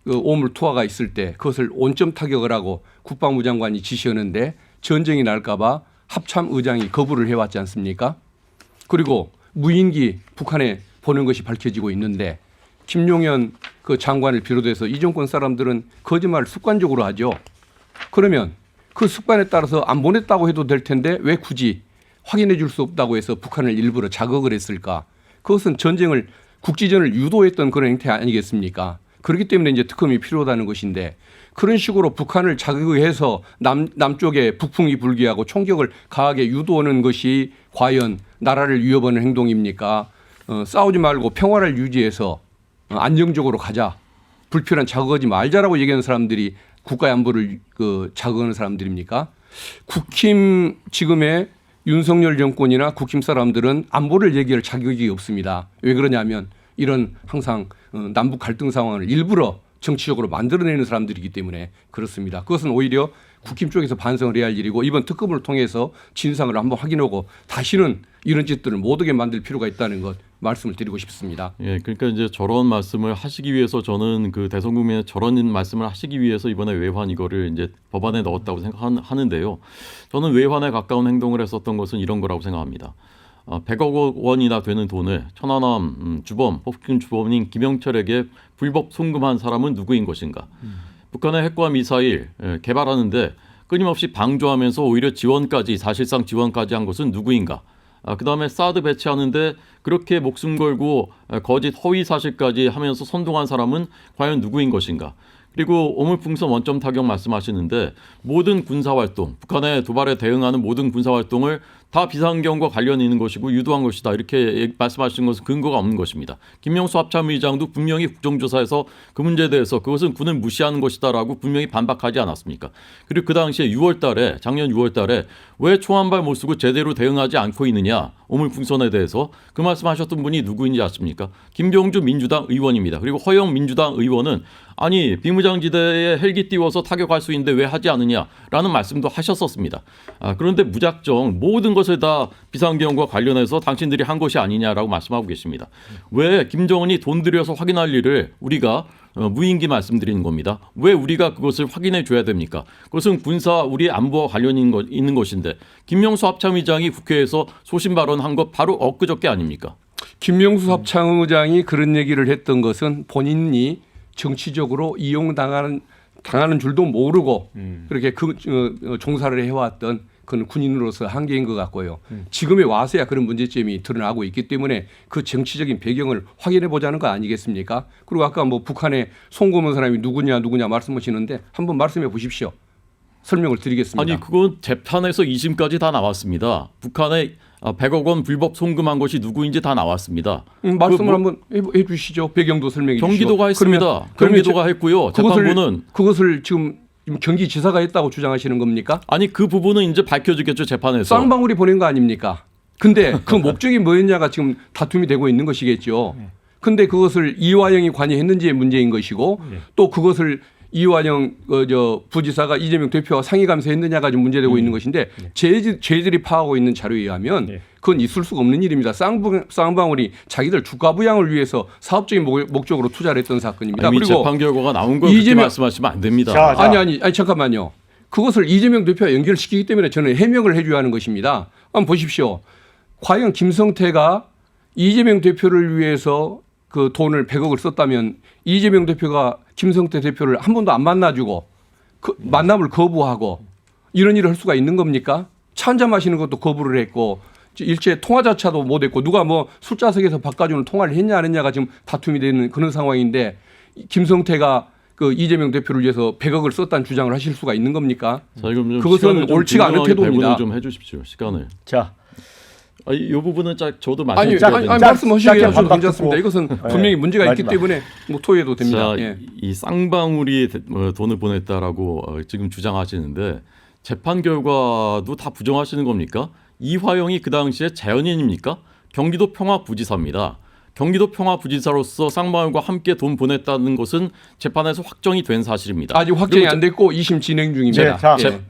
오물 투하가 있을 때 그것을 온점 타격을 하고 국방부 장관이 지시하는데 전쟁이 날까봐 합참 의장이 거부를 해왔지 않습니까? 그리고 무인기 북한에 보낸 것이 밝혀지고 있는데 김용현 그 장관을 비롯해서 이 정권 사람들은 거짓말을 습관적으로 하죠. 그러면 그 습관에 따라서 안 보냈다고 해도 될 텐데 왜 굳이 확인해 줄 수 없다고 해서 북한을 일부러 자극을 했을까? 그것은 국지전을 유도했던 그런 행태 아니겠습니까? 그렇기 때문에 이제 특검이 필요하다는 것인데 그런 식으로 북한을 자극해서 남쪽에 북풍이 불기하고 총격을 가하게 유도하는 것이 과연 나라를 위협하는 행동입니까? 싸우지 말고 평화를 유지해서 안정적으로 가자. 불필요한 자극하지 말자라고 얘기하는 사람들이 국가의 안보를 자극하는 사람들입니까? 국힘 지금의 윤석열 정권이나 국힘 사람들은 안보를 얘기할 자격이 없습니다. 왜 그러냐면 이런 항상 남북 갈등 상황을 일부러 정치적으로 만들어내는 사람들이기 때문에 그렇습니다. 그것은 오히려 국힘 쪽에서 반성을 해야 할 일이고 이번 특검을 통해서 진상을 한번 확인하고 다시는 이런 짓들을 못 하게 만들 필요가 있다는 것 말씀을 드리고 싶습니다. 예, 그러니까 이제 저런 말씀을 하시기 위해서 저는 그 대선 국민에 저런 말씀을 하시기 위해서 이번에 외환 이거를 이제 법안에 넣었다고 생각하는데요. 저는 외환에 가까운 행동을 했었던 것은 이런 거라고 생각합니다. 100억 원이나 되는 돈을 천안함 주범, 폭행 주범인 김영철에게 불법 송금한 사람은 누구인 것인가? 북한의 핵과 미사일 개발하는데 끊임없이 방조하면서 오히려 사실상 지원까지 한 것은 누구인가? 그다음에 사드 배치하는데 그렇게 목숨 걸고 거짓 허위 사실까지 하면서 선동한 사람은 과연 누구인 것인가? 그리고 오물풍선 원점 타격 말씀하시는데 모든 군사활동, 북한의 도발에 대응하는 모든 군사활동을 다 비상경과 관련이 있는 것이고 유도한 것이다 이렇게 말씀하신 것은 근거가 없는 것입니다. 김명수 합참의장도 분명히 국정조사에서 그 문제에 대해서 그것은 군을 무시하는 것이다라고 분명히 반박하지 않았습니까? 그리고 그 당시에 작년 6월달에 왜 총한발 못 쓰고 제대로 대응하지 않고 있느냐 오물풍선에 대해서 그 말씀하셨던 분이 누구인지 아십니까? 김병주 민주당 의원입니다. 그리고 허영 민주당 의원은 아니 비무장지대에 헬기 띄워서 타격할 수 있는데 왜 하지 않느냐라는 말씀도 하셨었습니다. 그런데 무작정 모든 것을 다 비상경과 관련해서 당신들이 한 것이 아니냐라고 말씀하고 계십니다. 왜 김정은이 돈 들여서 확인할 일을 우리가 무인기 말씀드리는 겁니다. 왜 우리가 그것을 확인해 줘야 됩니까? 그것은 군사 우리 안보와 관련이 있는 것인데 김명수 합참의장이 국회에서 소신 발언한 것 바로 엊그저께 아닙니까? 김명수 합참의장이 그런 얘기를 했던 것은 본인이 정치적으로 이용당하는 줄도 모르고 그렇게 종사를 해왔던 그런 군인으로서 한계인 것 같고요. 지금에 와서야 그런 문제점이 드러나고 있기 때문에 그 정치적인 배경을 확인해 보자는 거 아니겠습니까? 그리고 아까 뭐 북한에 송금한 사람이 누구냐 말씀하시는데 한번 말씀해 보십시오. 설명을 드리겠습니다. 아니 그건 재판에서 2심까지 다 나왔습니다. 북한에 100억 원 불법 송금한 것이 누구인지 다 나왔습니다. 말씀을 한번 해 주시죠. 배경도 설명해 주시죠. 경기도가 했습니다. 경기도가 했고요. 재판부는 그것을 지금 경기지사가 했다고 주장하시는 겁니까? 아니 그 부분은 이제 밝혀지겠죠 재판에서. 쌍방울이 보낸 거 아닙니까? 근데 그 목적이 뭐였냐가 지금 다툼이 되고 있는 것이겠죠. 근데 그것을 이화영이 관여했는지의 문제인 것이고 또 그것을 이완영 부지사가 이재명 대표와 상의 감사했느냐가 좀 문제되고 있는 것인데 저희들이 파악하고 있는 자료에 의하면 그건 있을 수가 없는 일입니다. 쌍방울이 자기들 주가 부양을 위해서 사업적인 목적으로 투자를 했던 사건입니다. 이미 그리고 재판 결과가 나온 걸 그렇게 말씀하시면 안 됩니다. 자. 아니 잠깐만요. 그것을 이재명 대표와 연결시키기 때문에 저는 해명을 해줘야 하는 것입니다. 한번 보십시오. 과연 김성태가 이재명 대표를 위해서 그 돈을 100억을 썼다면 이재명 대표가 김성태 대표를 한 번도 안 만나주고 그 만남을 거부하고 이런 일을 할 수가 있는 겁니까? 차 한잔 마시는 것도 거부를 했고 일체 통화자차도 못했고 누가 뭐 술자석에서 바꿔주는 통화를 했냐 안 했냐가 지금 다툼이 되는 그런 상황인데 김성태가 그 이재명 대표를 위해서 100억을 썼다는 주장을 하실 수가 있는 겁니까? 자, 그럼 그것은 옳지가 않은 태도입니다. 좀 해주십시오. 시간을. 자, 이 부분은 저도 아니 말씀드려야 말씀하시게요. 저도 반박 괜찮습니다. 듣고. 이것은 분명히 문제가 있기 마지막. 때문에 뭐 토의해도 됩니다. 자, 예. 이 쌍방울이 돈을 보냈다라고 지금 주장하시는데 재판 결과도 다 부정하시는 겁니까? 이화영이 그 당시에 자연인입니까? 경기도 평화부지사입니다. 경기도 평화부지사로서 쌍방울과 함께 돈 보냈다는 것은 재판에서 확정이 된 사실입니다. 아직 확정이 그리고 안 됐고 2심 진행 중입니다. 자, 예.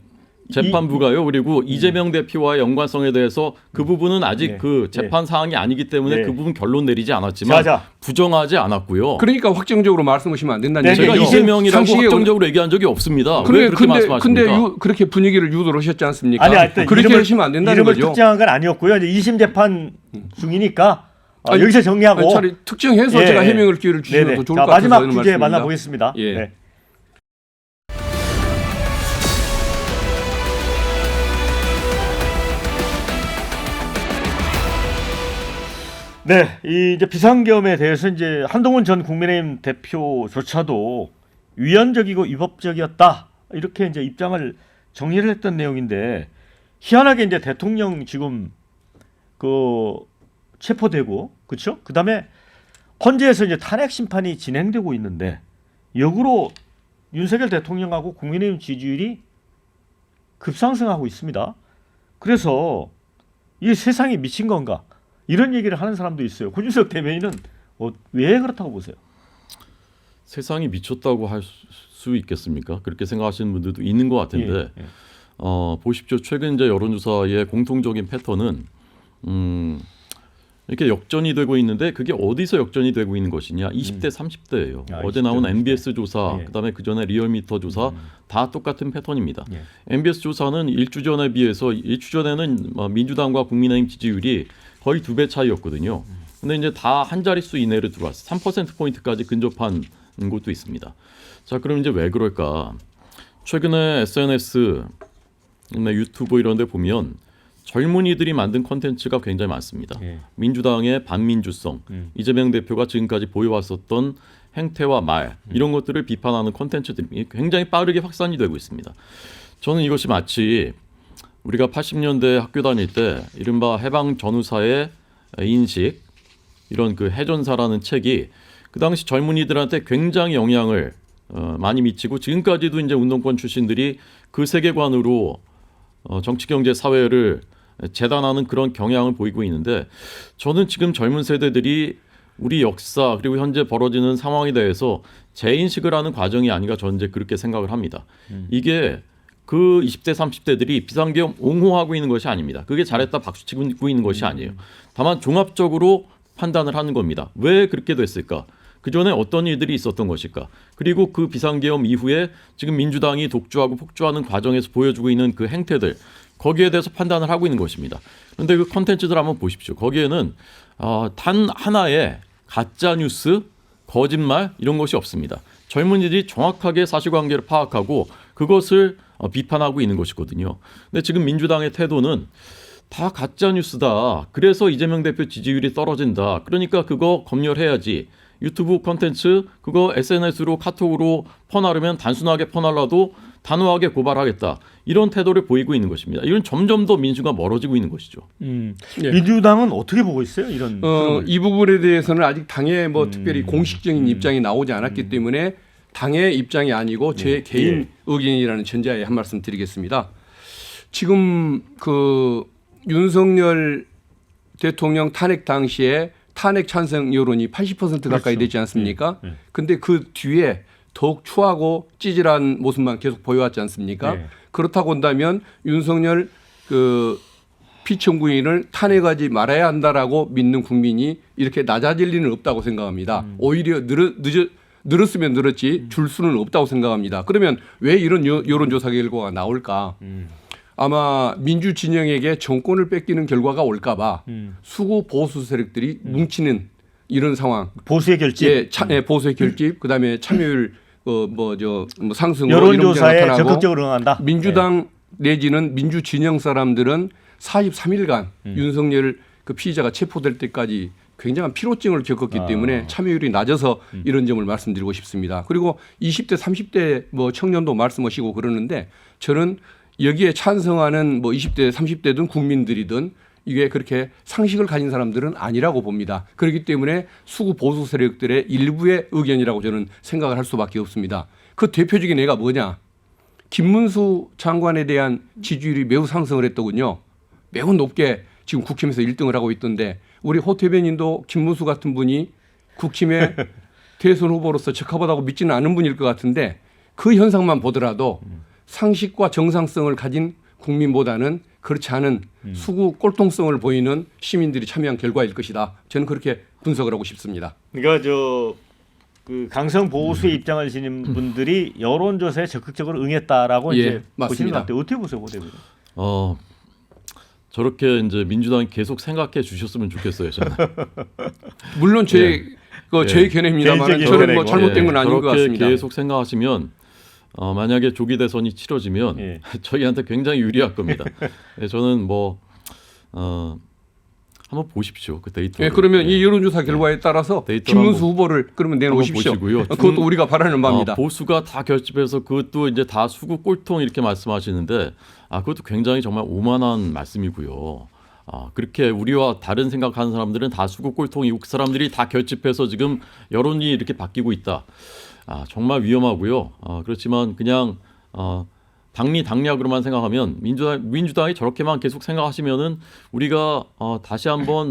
재판부가요. 그리고 이재명 대표와의 연관성에 대해서 그 부분은 아직 그 재판 사항이 아니기 때문에 그 부분 결론 내리지 않았지만 부정하지 않았고요. 그러니까 확정적으로 말씀하시면 안 된다는 제가 얘기죠. 이재명이라고 확정적으로 얘기한 적이 없습니다. 왜 그렇게 말씀하십니까? 근데 그렇게 분위기를 유도를 하셨지 않습니까? 아니, 하여튼 그렇게 하시면 안 된다는 이름을 거죠. 특정한 건 아니었고요. 이제 2심 재판 중이니까 여기서 정리하고 차라리 특정해서 제가 해명을 기회를 주시면 더 좋을 것 같아서 마지막 주제 만나보겠습니다. 예. 네. 네, 이 이제 비상계엄에 대해서 이제 한동훈 전 국민의힘 대표조차도 위헌적이고 위법적이었다 이렇게 이제 입장을 정리를 했던 내용인데 희한하게 이제 대통령 지금 그 체포되고 그렇죠? 그다음에 헌재에서 이제 탄핵 심판이 진행되고 있는데 역으로 윤석열 대통령하고 국민의힘 지지율이 급상승하고 있습니다. 그래서 이 세상이 미친 건가? 이런 얘기를 하는 사람도 있어요. 고준석 대변인은 왜 그렇다고 보세요? 세상이 미쳤다고 할 수 있겠습니까? 그렇게 생각하시는 분들도 있는 것 같은데 보십시오. 최근 이제 여론조사의 공통적인 패턴은 이렇게 역전이 되고 있는데 그게 어디서 역전이 되고 있는 것이냐? 20대, 30대예요. 어제 나온 MBS 조사, 그다음에 그 전에 리얼미터 조사 다 똑같은 패턴입니다. MBS 조사는 1주 전에 비해서 1주 전에는 민주당과 국민의힘 지지율이 거의 2배 차이였거든요. 근데 이제 다 한 자릿수 이내로 들어왔어요. 3% 포인트까지 근접한 곳도 있습니다. 자, 그럼 이제 왜 그럴까? 최근에 SNS, 유튜브 이런 데 보면 젊은이들이 만든 콘텐츠가 굉장히 많습니다. 민주당의 반민주성, 이재명 대표가 지금까지 보여왔었던 행태와 말 이런 것들을 비판하는 콘텐츠들이 굉장히 빠르게 확산이 되고 있습니다. 저는 이것이 마치 우리가 80년대 학교 다닐 때 이른바 해방 전후사의 인식 이런 그 해전사라는 책이 그 당시 젊은이들한테 굉장히 영향을 많이 미치고 지금까지도 이제 운동권 출신들이 그 세계관으로 정치, 경제, 사회를 재단하는 그런 경향을 보이고 있는데 저는 지금 젊은 세대들이 우리 역사 그리고 현재 벌어지는 상황에 대해서 재인식을 하는 과정이 아닌가 저는 이제 그렇게 생각을 합니다. 이게 그 20대, 30대들이 비상계엄 옹호하고 있는 것이 아닙니다. 그게 잘했다 박수치고 있는 것이 아니에요. 다만 종합적으로 판단을 하는 겁니다. 왜 그렇게 됐을까? 그 전에 어떤 일들이 있었던 것일까? 그리고 그 비상계엄 이후에 지금 민주당이 독주하고 폭주하는 과정에서 보여주고 있는 그 행태들 거기에 대해서 판단을 하고 있는 것입니다. 그런데 그 컨텐츠들 한번 보십시오. 거기에는 단 하나의 가짜 뉴스, 거짓말 이런 것이 없습니다. 젊은이들이 정확하게 사실관계를 파악하고 그것을 비판하고 있는 것이거든요. 근데 지금 민주당의 태도는 다 가짜 뉴스다. 그래서 이재명 대표 지지율이 떨어진다. 그러니까 그거 검열해야지. 유튜브 콘텐츠 그거 SNS로 카톡으로 퍼나르면 단순하게 퍼날라도 단호하게 고발하겠다. 이런 태도를 보이고 있는 것입니다. 이건 점점 더 민주가 멀어지고 있는 것이죠. 예. 민주당은 어떻게 보고 있어요? 이런 이 부분에 대해서는 아직 당의 뭐 특별히 공식적인 입장이 나오지 않았기 때문에 당의 입장이 아니고 제 개인 의견이라는 전제하에 한 말씀 드리겠습니다. 지금 그 윤석열 대통령 탄핵 당시에 탄핵 찬성 여론이 80% 가까이 되지 않습니까? 근데 그 뒤에 더욱 추하고 찌질한 모습만 계속 보여왔지 않습니까? 그렇다고 한다면 윤석열 그 피청구인을 탄핵하지 말아야 한다라고 믿는 국민이 이렇게 낮아질 리는 없다고 생각합니다. 오히려 늘었으면 늘었지 줄 수는 없다고 생각합니다. 그러면 왜 이런 여론조사 결과가 나올까? 아마 민주 진영에게 정권을 뺏기는 결과가 올까 봐 수구 보수 세력들이 뭉치는 이런 상황. 보수의 결집. 보수의 결집. 그다음에 참여율 상승으로 여론조사에 이런 게 나타나고 적극적으로 응한다. 민주당 내지는 민주 진영 사람들은 43일간 윤석열 그 피의자가 체포될 때까지 굉장한 피로증을 겪었기 때문에 참여율이 낮아서 이런 점을 말씀드리고 싶습니다. 그리고 20대, 30대 뭐 청년도 말씀하시고 그러는데 저는 여기에 찬성하는 뭐 20대, 30대든 국민들이든 이게 그렇게 상식을 가진 사람들은 아니라고 봅니다. 그렇기 때문에 수구 보수 세력들의 일부의 의견이라고 저는 생각을 할 수밖에 없습니다. 그 대표적인 예가 뭐냐? 김문수 장관에 대한 지지율이 매우 상승을 했더군요. 매우 높게 지금 국힘에서 1등을 하고 있던데 우리 호 대변인도 김문수 같은 분이 국힘의 대선 후보로서 적합하다고 믿지는 않은 분일 것 같은데 그 현상만 보더라도 상식과 정상성을 가진 국민보다는 그렇지 않은 수구 꼴통성을 보이는 시민들이 참여한 결과일 것이다. 저는 그렇게 분석을 하고 싶습니다. 그러니까 그 강성 보수의 입장을 지닌 분들이 여론조사에 적극적으로 응했다라고 이제 보시는 것 맞습니다. 같아요. 어떻게 보세요, 고대변인? 저렇게 이제 민주당이 계속 생각해 주셨으면 좋겠어요. 저는. 물론 제 견해입니다만 개인적인 저는 뭐 견해고. 잘못된 건 아닌 것 저렇게 같습니다. 계속 생각하시면 만약에 조기 대선이 치러지면 저희한테 굉장히 유리할 겁니다. 저는 한번 보십시오. 그 데이터. 그러면 이 여론조사 결과에 따라서 김문수 후보를 그러면 내놓으십시오. 보시고요. 그것도 우리가 바라는 바입니다. 보수가 다 결집해서 그것도 이제 다 수구 꼴통 이렇게 말씀하시는데 그것도 굉장히 정말 오만한 말씀이고요. 그렇게 우리와 다른 생각하는 사람들은 다 수구 꼴통이고 그 사람들이 다 결집해서 지금 여론이 이렇게 바뀌고 있다. 정말 위험하고요. 그렇지만 그냥 당리당략으로만 생각하면 민주당이 저렇게만 계속 생각하시면은 우리가 다시 한번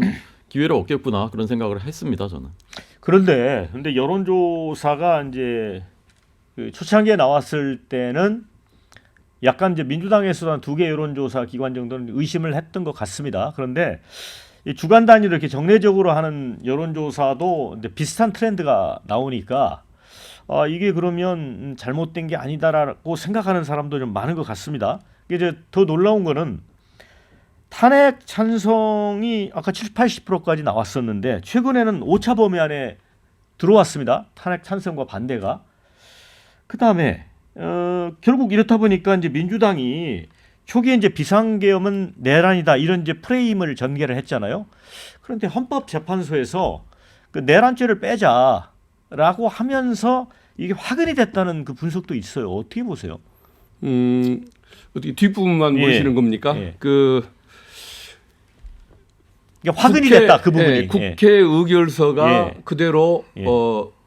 기회를 얻겠구나 그런 생각을 했습니다. 저는. 그런데 여론조사가 이제 그 초창기에 나왔을 때는 약간 이제 민주당에서도 한 2개 여론조사 기관 정도는 의심을 했던 것 같습니다. 그런데 이 주간 단위로 이렇게 정례적으로 하는 여론조사도 이제 비슷한 트렌드가 나오니까 이게 그러면 잘못된 게 아니다라고 생각하는 사람도 좀 많은 것 같습니다. 이제 더 놀라운 거는 탄핵 찬성이 아까 70, 80%까지 나왔었는데 최근에는 오차 범위 안에 들어왔습니다. 탄핵 찬성과 반대가. 그 다음에 결국 이렇다 보니까 이제 민주당이 초기에 이제 비상계엄은 내란이다 이런 이제 프레임을 전개를 했잖아요. 그런데 헌법재판소에서 그 내란죄를 빼자라고 하면서 이게 화근이 됐다는 그 분석도 있어요. 어떻게 보세요? 어떻게 뒷부분만 예. 보시는 겁니까? 예. 그 그러니까 화근이 됐다 그 부분이. 예, 국회 의결서가 예. 그대로 예.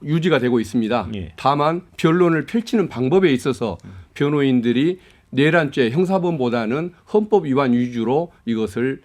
유지가 되고 있습니다. 예. 다만 변론을 펼치는 방법에 있어서 변호인들이 내란죄 형사범보다는 헌법 위반 위주로 이것을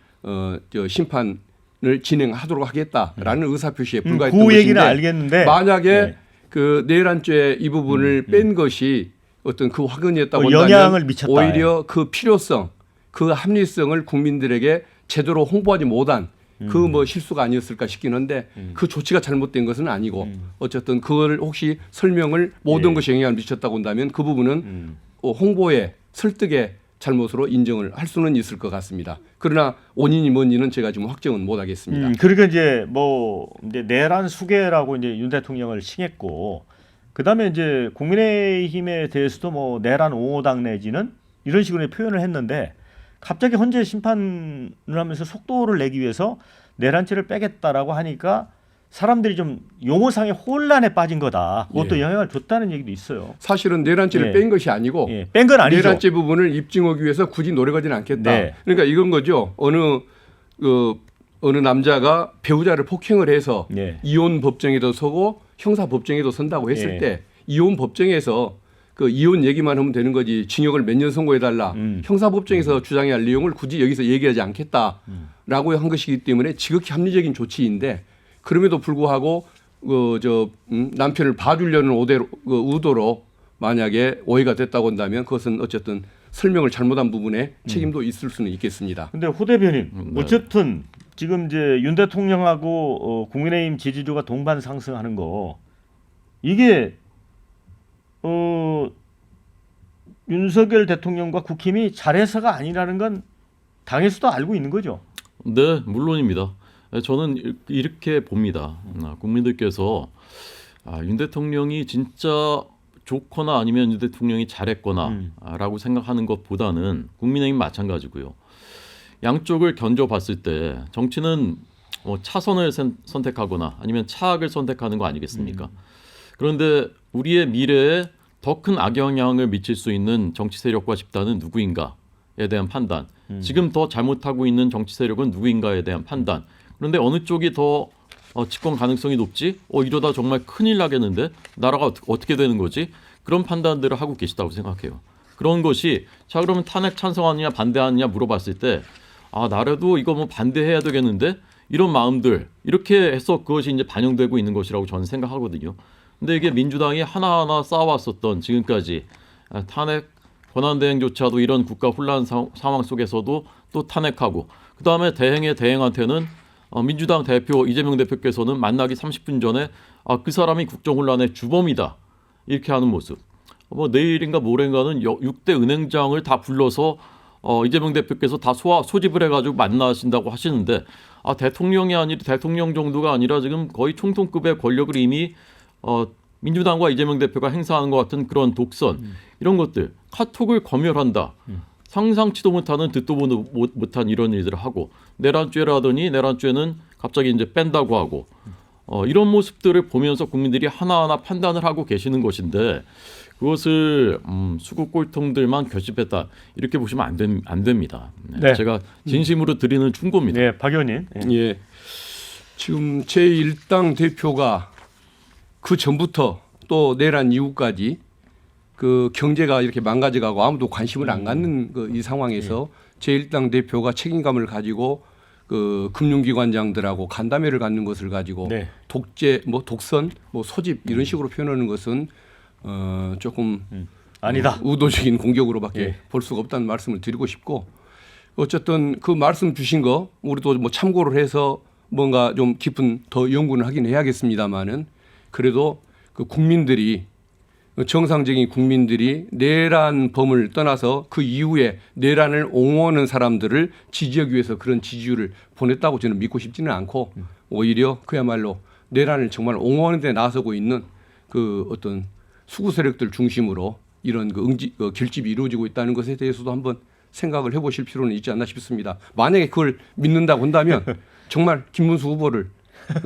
심판을 진행하도록 하겠다라는 의사표시에 불과했던 그 것인데 얘기는 알겠는데 만약에 예. 그 내란죄 이 부분을 뺀 것이 어떤 그 화근이었다고 한다면 영향을 미쳤다. 오히려 그 필요성, 그 합리성을 국민들에게 제대로 홍보하지 못한 그 뭐 실수가 아니었을까 싶긴 한데 그 조치가 잘못된 것은 아니고 어쨌든 그걸 혹시 설명을 모든 예. 것이 영향을 미쳤다고 한다면 그 부분은 홍보에 설득의 잘못으로 인정을 할 수는 있을 것 같습니다. 그러나 원인이 뭔지는 제가 지금 확정은 못 하겠습니다. 그러니까 이제 이제 내란 수괴라고 이제 윤 대통령을 칭했고 그다음에 이제 국민의힘에 대해서도 뭐 내란 옹호당 내지는 이런 식으로 표현을 했는데 갑자기 헌재 심판을 하면서 속도를 내기 위해서 내란죄를 빼겠다라고 하니까 사람들이 좀 용어상의 혼란에 빠진 거다. 그것도 예. 영향을 줬다는 얘기도 있어요. 사실은 내란죄를 예. 뺀 것이 아니고 예, 뺀 건 아니죠. 내란죄 부분을 입증하기 위해서 굳이 노력하지는 않겠다. 네. 그러니까 이건 거죠. 어느 남자가 배우자를 폭행을 해서 예. 이혼 법정에도 서고 형사 법정에도 선다고 했을 예. 때 이혼 법정에서 그 이혼 얘기만 하면 되는 거지 징역을 몇 년 선고해달라. 형사 법정에서 주장해야 할 내용을 굳이 여기서 얘기하지 않겠다라고 한 것이기 때문에 지극히 합리적인 조치인데 그럼에도 불구하고 남편을 봐주려는 의도로 만약에 오해가 됐다고 한다면 그것은 어쨌든 설명을 잘못한 부분에 책임도 있을 수는 있겠습니다. 근데 호 대변인 네. 어쨌든 지금 이제 윤 대통령하고 국민의힘 지지도가 동반 상승하는 거 이게 윤석열 대통령과 국힘이 잘해서가 아니라는 건 당에서도 알고 있는 거죠. 네, 물론입니다. 저는 이렇게 봅니다. 국민들께서 윤 대통령이 진짜 좋거나 아니면 윤 대통령이 잘했거나라고 생각하는 것보다는 국민의힘 마찬가지고요. 양쪽을 견줘봤을 때 정치는 차선을 선택하거나 아니면 차악을 선택하는 거 아니겠습니까? 그런데 우리의 미래에 더 큰 악영향을 미칠 수 있는 정치 세력과 집단은 누구인가에 대한 판단, 지금 더 잘못하고 있는 정치 세력은 누구인가에 대한 판단. 그런데 어느 쪽이 더 집권 가능성이 높지? 이러다 정말 큰일 나겠는데? 나라가 어떻게 되는 거지? 그런 판단들을 하고 계시다고 생각해요. 그런 것이 자 그러면 탄핵 찬성하느냐 반대하느냐 물어봤을 때 나라도 이거 뭐 반대해야 되겠는데? 이런 마음들 이렇게 해서 그것이 이제 반영되고 있는 것이라고 저는 생각하거든요. 근데 이게 민주당이 하나하나 쌓아왔었던 지금까지 탄핵 권한대행조차도 이런 국가 혼란 상황 속에서도 또 탄핵하고 그 다음에 대행의 대행한테는 민주당 대표 이재명 대표께서는 만나기 30분 전에 그 사람이 국정혼란의 주범이다 이렇게 하는 모습. 내일인가 모레인가는 6대 은행장을 다 불러서 이재명 대표께서 다 소집을 해가지고 만나신다고 하시는데 대통령이 아니라 대통령 정도가 아니라 지금 거의 총통급의 권력을 이미 민주당과 이재명 대표가 행사하는 것 같은 그런 독선 이런 것들 카톡을 검열한다. 상상치도 못하는 듣도 못한 이런 일들을 하고 내란죄라더니 내란죄는 갑자기 이제 뺀다고 하고 이런 모습들을 보면서 국민들이 하나하나 판단을 하고 계시는 것인데 그것을 수구 꼴통들만 결집했다 이렇게 보시면 안 됩니다. 네. 제가 진심으로 드리는 충고입니다. 네, 박 의원님. 예. 지금 제1당 대표가 그 전부터 또 내란 이후까지 그 경제가 이렇게 망가져가고 아무도 관심을 안 갖는 이 상황에서 제1당 대표가 책임감을 가지고 그 금융기관장들하고 간담회를 갖는 것을 가지고 네. 독재, 독선, 소집 이런 식으로 표현하는 것은 조금 아니다. 의도적인 공격으로밖에 예. 볼 수가 없다는 말씀을 드리고 싶고 어쨌든 그 말씀 주신 거 우리도 뭐 참고를 해서 뭔가 좀 깊은 더 연구는 하긴 해야겠습니다만은 그래도 그 국민들이 정상적인 국민들이 내란범을 떠나서 그 이후에 내란을 옹호하는 사람들을 지지하기 위해서 그런 지지율을 보냈다고 저는 믿고 싶지는 않고 오히려 그야말로 내란을 정말 옹호하는 데 나서고 있는 그 어떤 수구 세력들 중심으로 이런 그 결집이 이루어지고 있다는 것에 대해서도 한번 생각을 해보실 필요는 있지 않나 싶습니다. 만약에 그걸 믿는다고 한다면 정말 김문수 후보를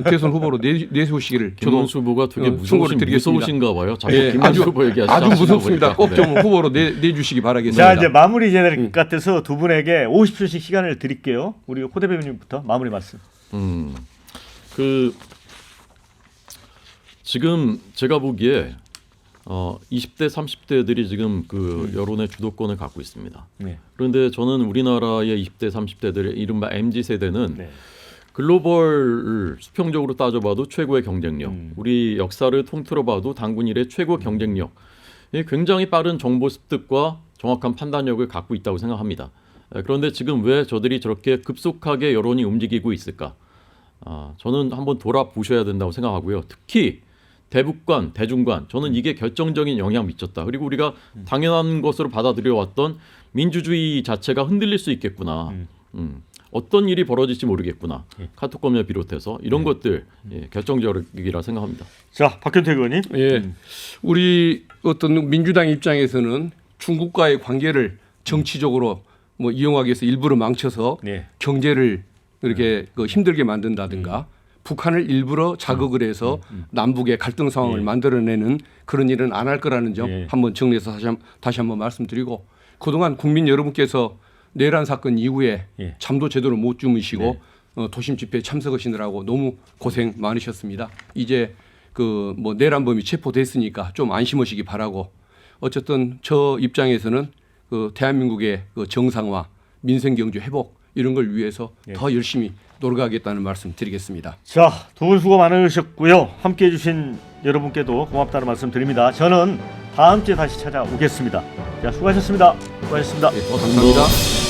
대선 후보로 내세우시기를 저도 김문수 후보가 되게 충고를 드리겠습니다. 무서우신가 봐요. 자꾸 예, 김문수 후보 얘기하시죠. 아주 무섭습니다. 꼭 좀 네. 후보로 내주시기 바라겠습니다. 자, 이제 마무리 해야 될 것 같아서 두 분에게 50초씩 시간을 드릴게요. 우리 호 대변인부터 마무리 말씀. 그 지금 제가 보기에 20대, 30대들이 지금 그 여론의 주도권을 갖고 있습니다. 네. 그런데 저는 우리나라의 20대, 30대들의 이른바 MZ 세대는 네. 글로벌을 수평적으로 따져봐도 최고의 경쟁력, 우리 역사를 통틀어봐도 당군 이래 최고 경쟁력, 이 굉장히 빠른 정보 습득과 정확한 판단력을 갖고 있다고 생각합니다. 그런데 지금 왜 저들이 저렇게 급속하게 여론이 움직이고 있을까? 저는 한번 돌아보셔야 된다고 생각하고요. 특히 대북관, 대중관, 저는 이게 결정적인 영향을 미쳤다. 그리고 우리가 당연한 것으로 받아들여왔던 민주주의 자체가 흔들릴 수 있겠구나. 어떤 일이 벌어질지 모르겠구나. 카톡검열 비롯해서 이런 것들 결정적이라 생각합니다. 자, 박현택 의원님. 예, 우리 어떤 민주당 입장에서는 중국과의 관계를 정치적으로 뭐 이용하기 위해서 일부러 망쳐서 네. 경제를 이렇게 그 힘들게 만든다든가 북한을 일부러 자극을 해서 남북의 갈등 상황을 만들어내는 그런 일은 안 할 거라는 점 예. 한번 정리해서 다시 한번 말씀드리고 그동안 국민 여러분께서 내란 사건 이후에 예. 잠도 제대로 못 주무시고 네. 도심 집회에 참석하시느라고 너무 고생 많으셨습니다. 이제 그 뭐 내란범이 체포됐으니까 좀 안심하시기 바라고 어쨌든 저 입장에서는 그 대한민국의 그 정상화, 민생 경제 회복 이런 걸 위해서 예. 더 열심히 노력하겠다는 말씀 드리겠습니다. 자, 두 분 수고 많으셨고요. 함께해 주신 여러분께도 고맙다는 말씀 드립니다. 저는 다음 주에 다시 찾아오겠습니다. 자, 수고하셨습니다. 수고하셨습니다. 예, 감사합니다.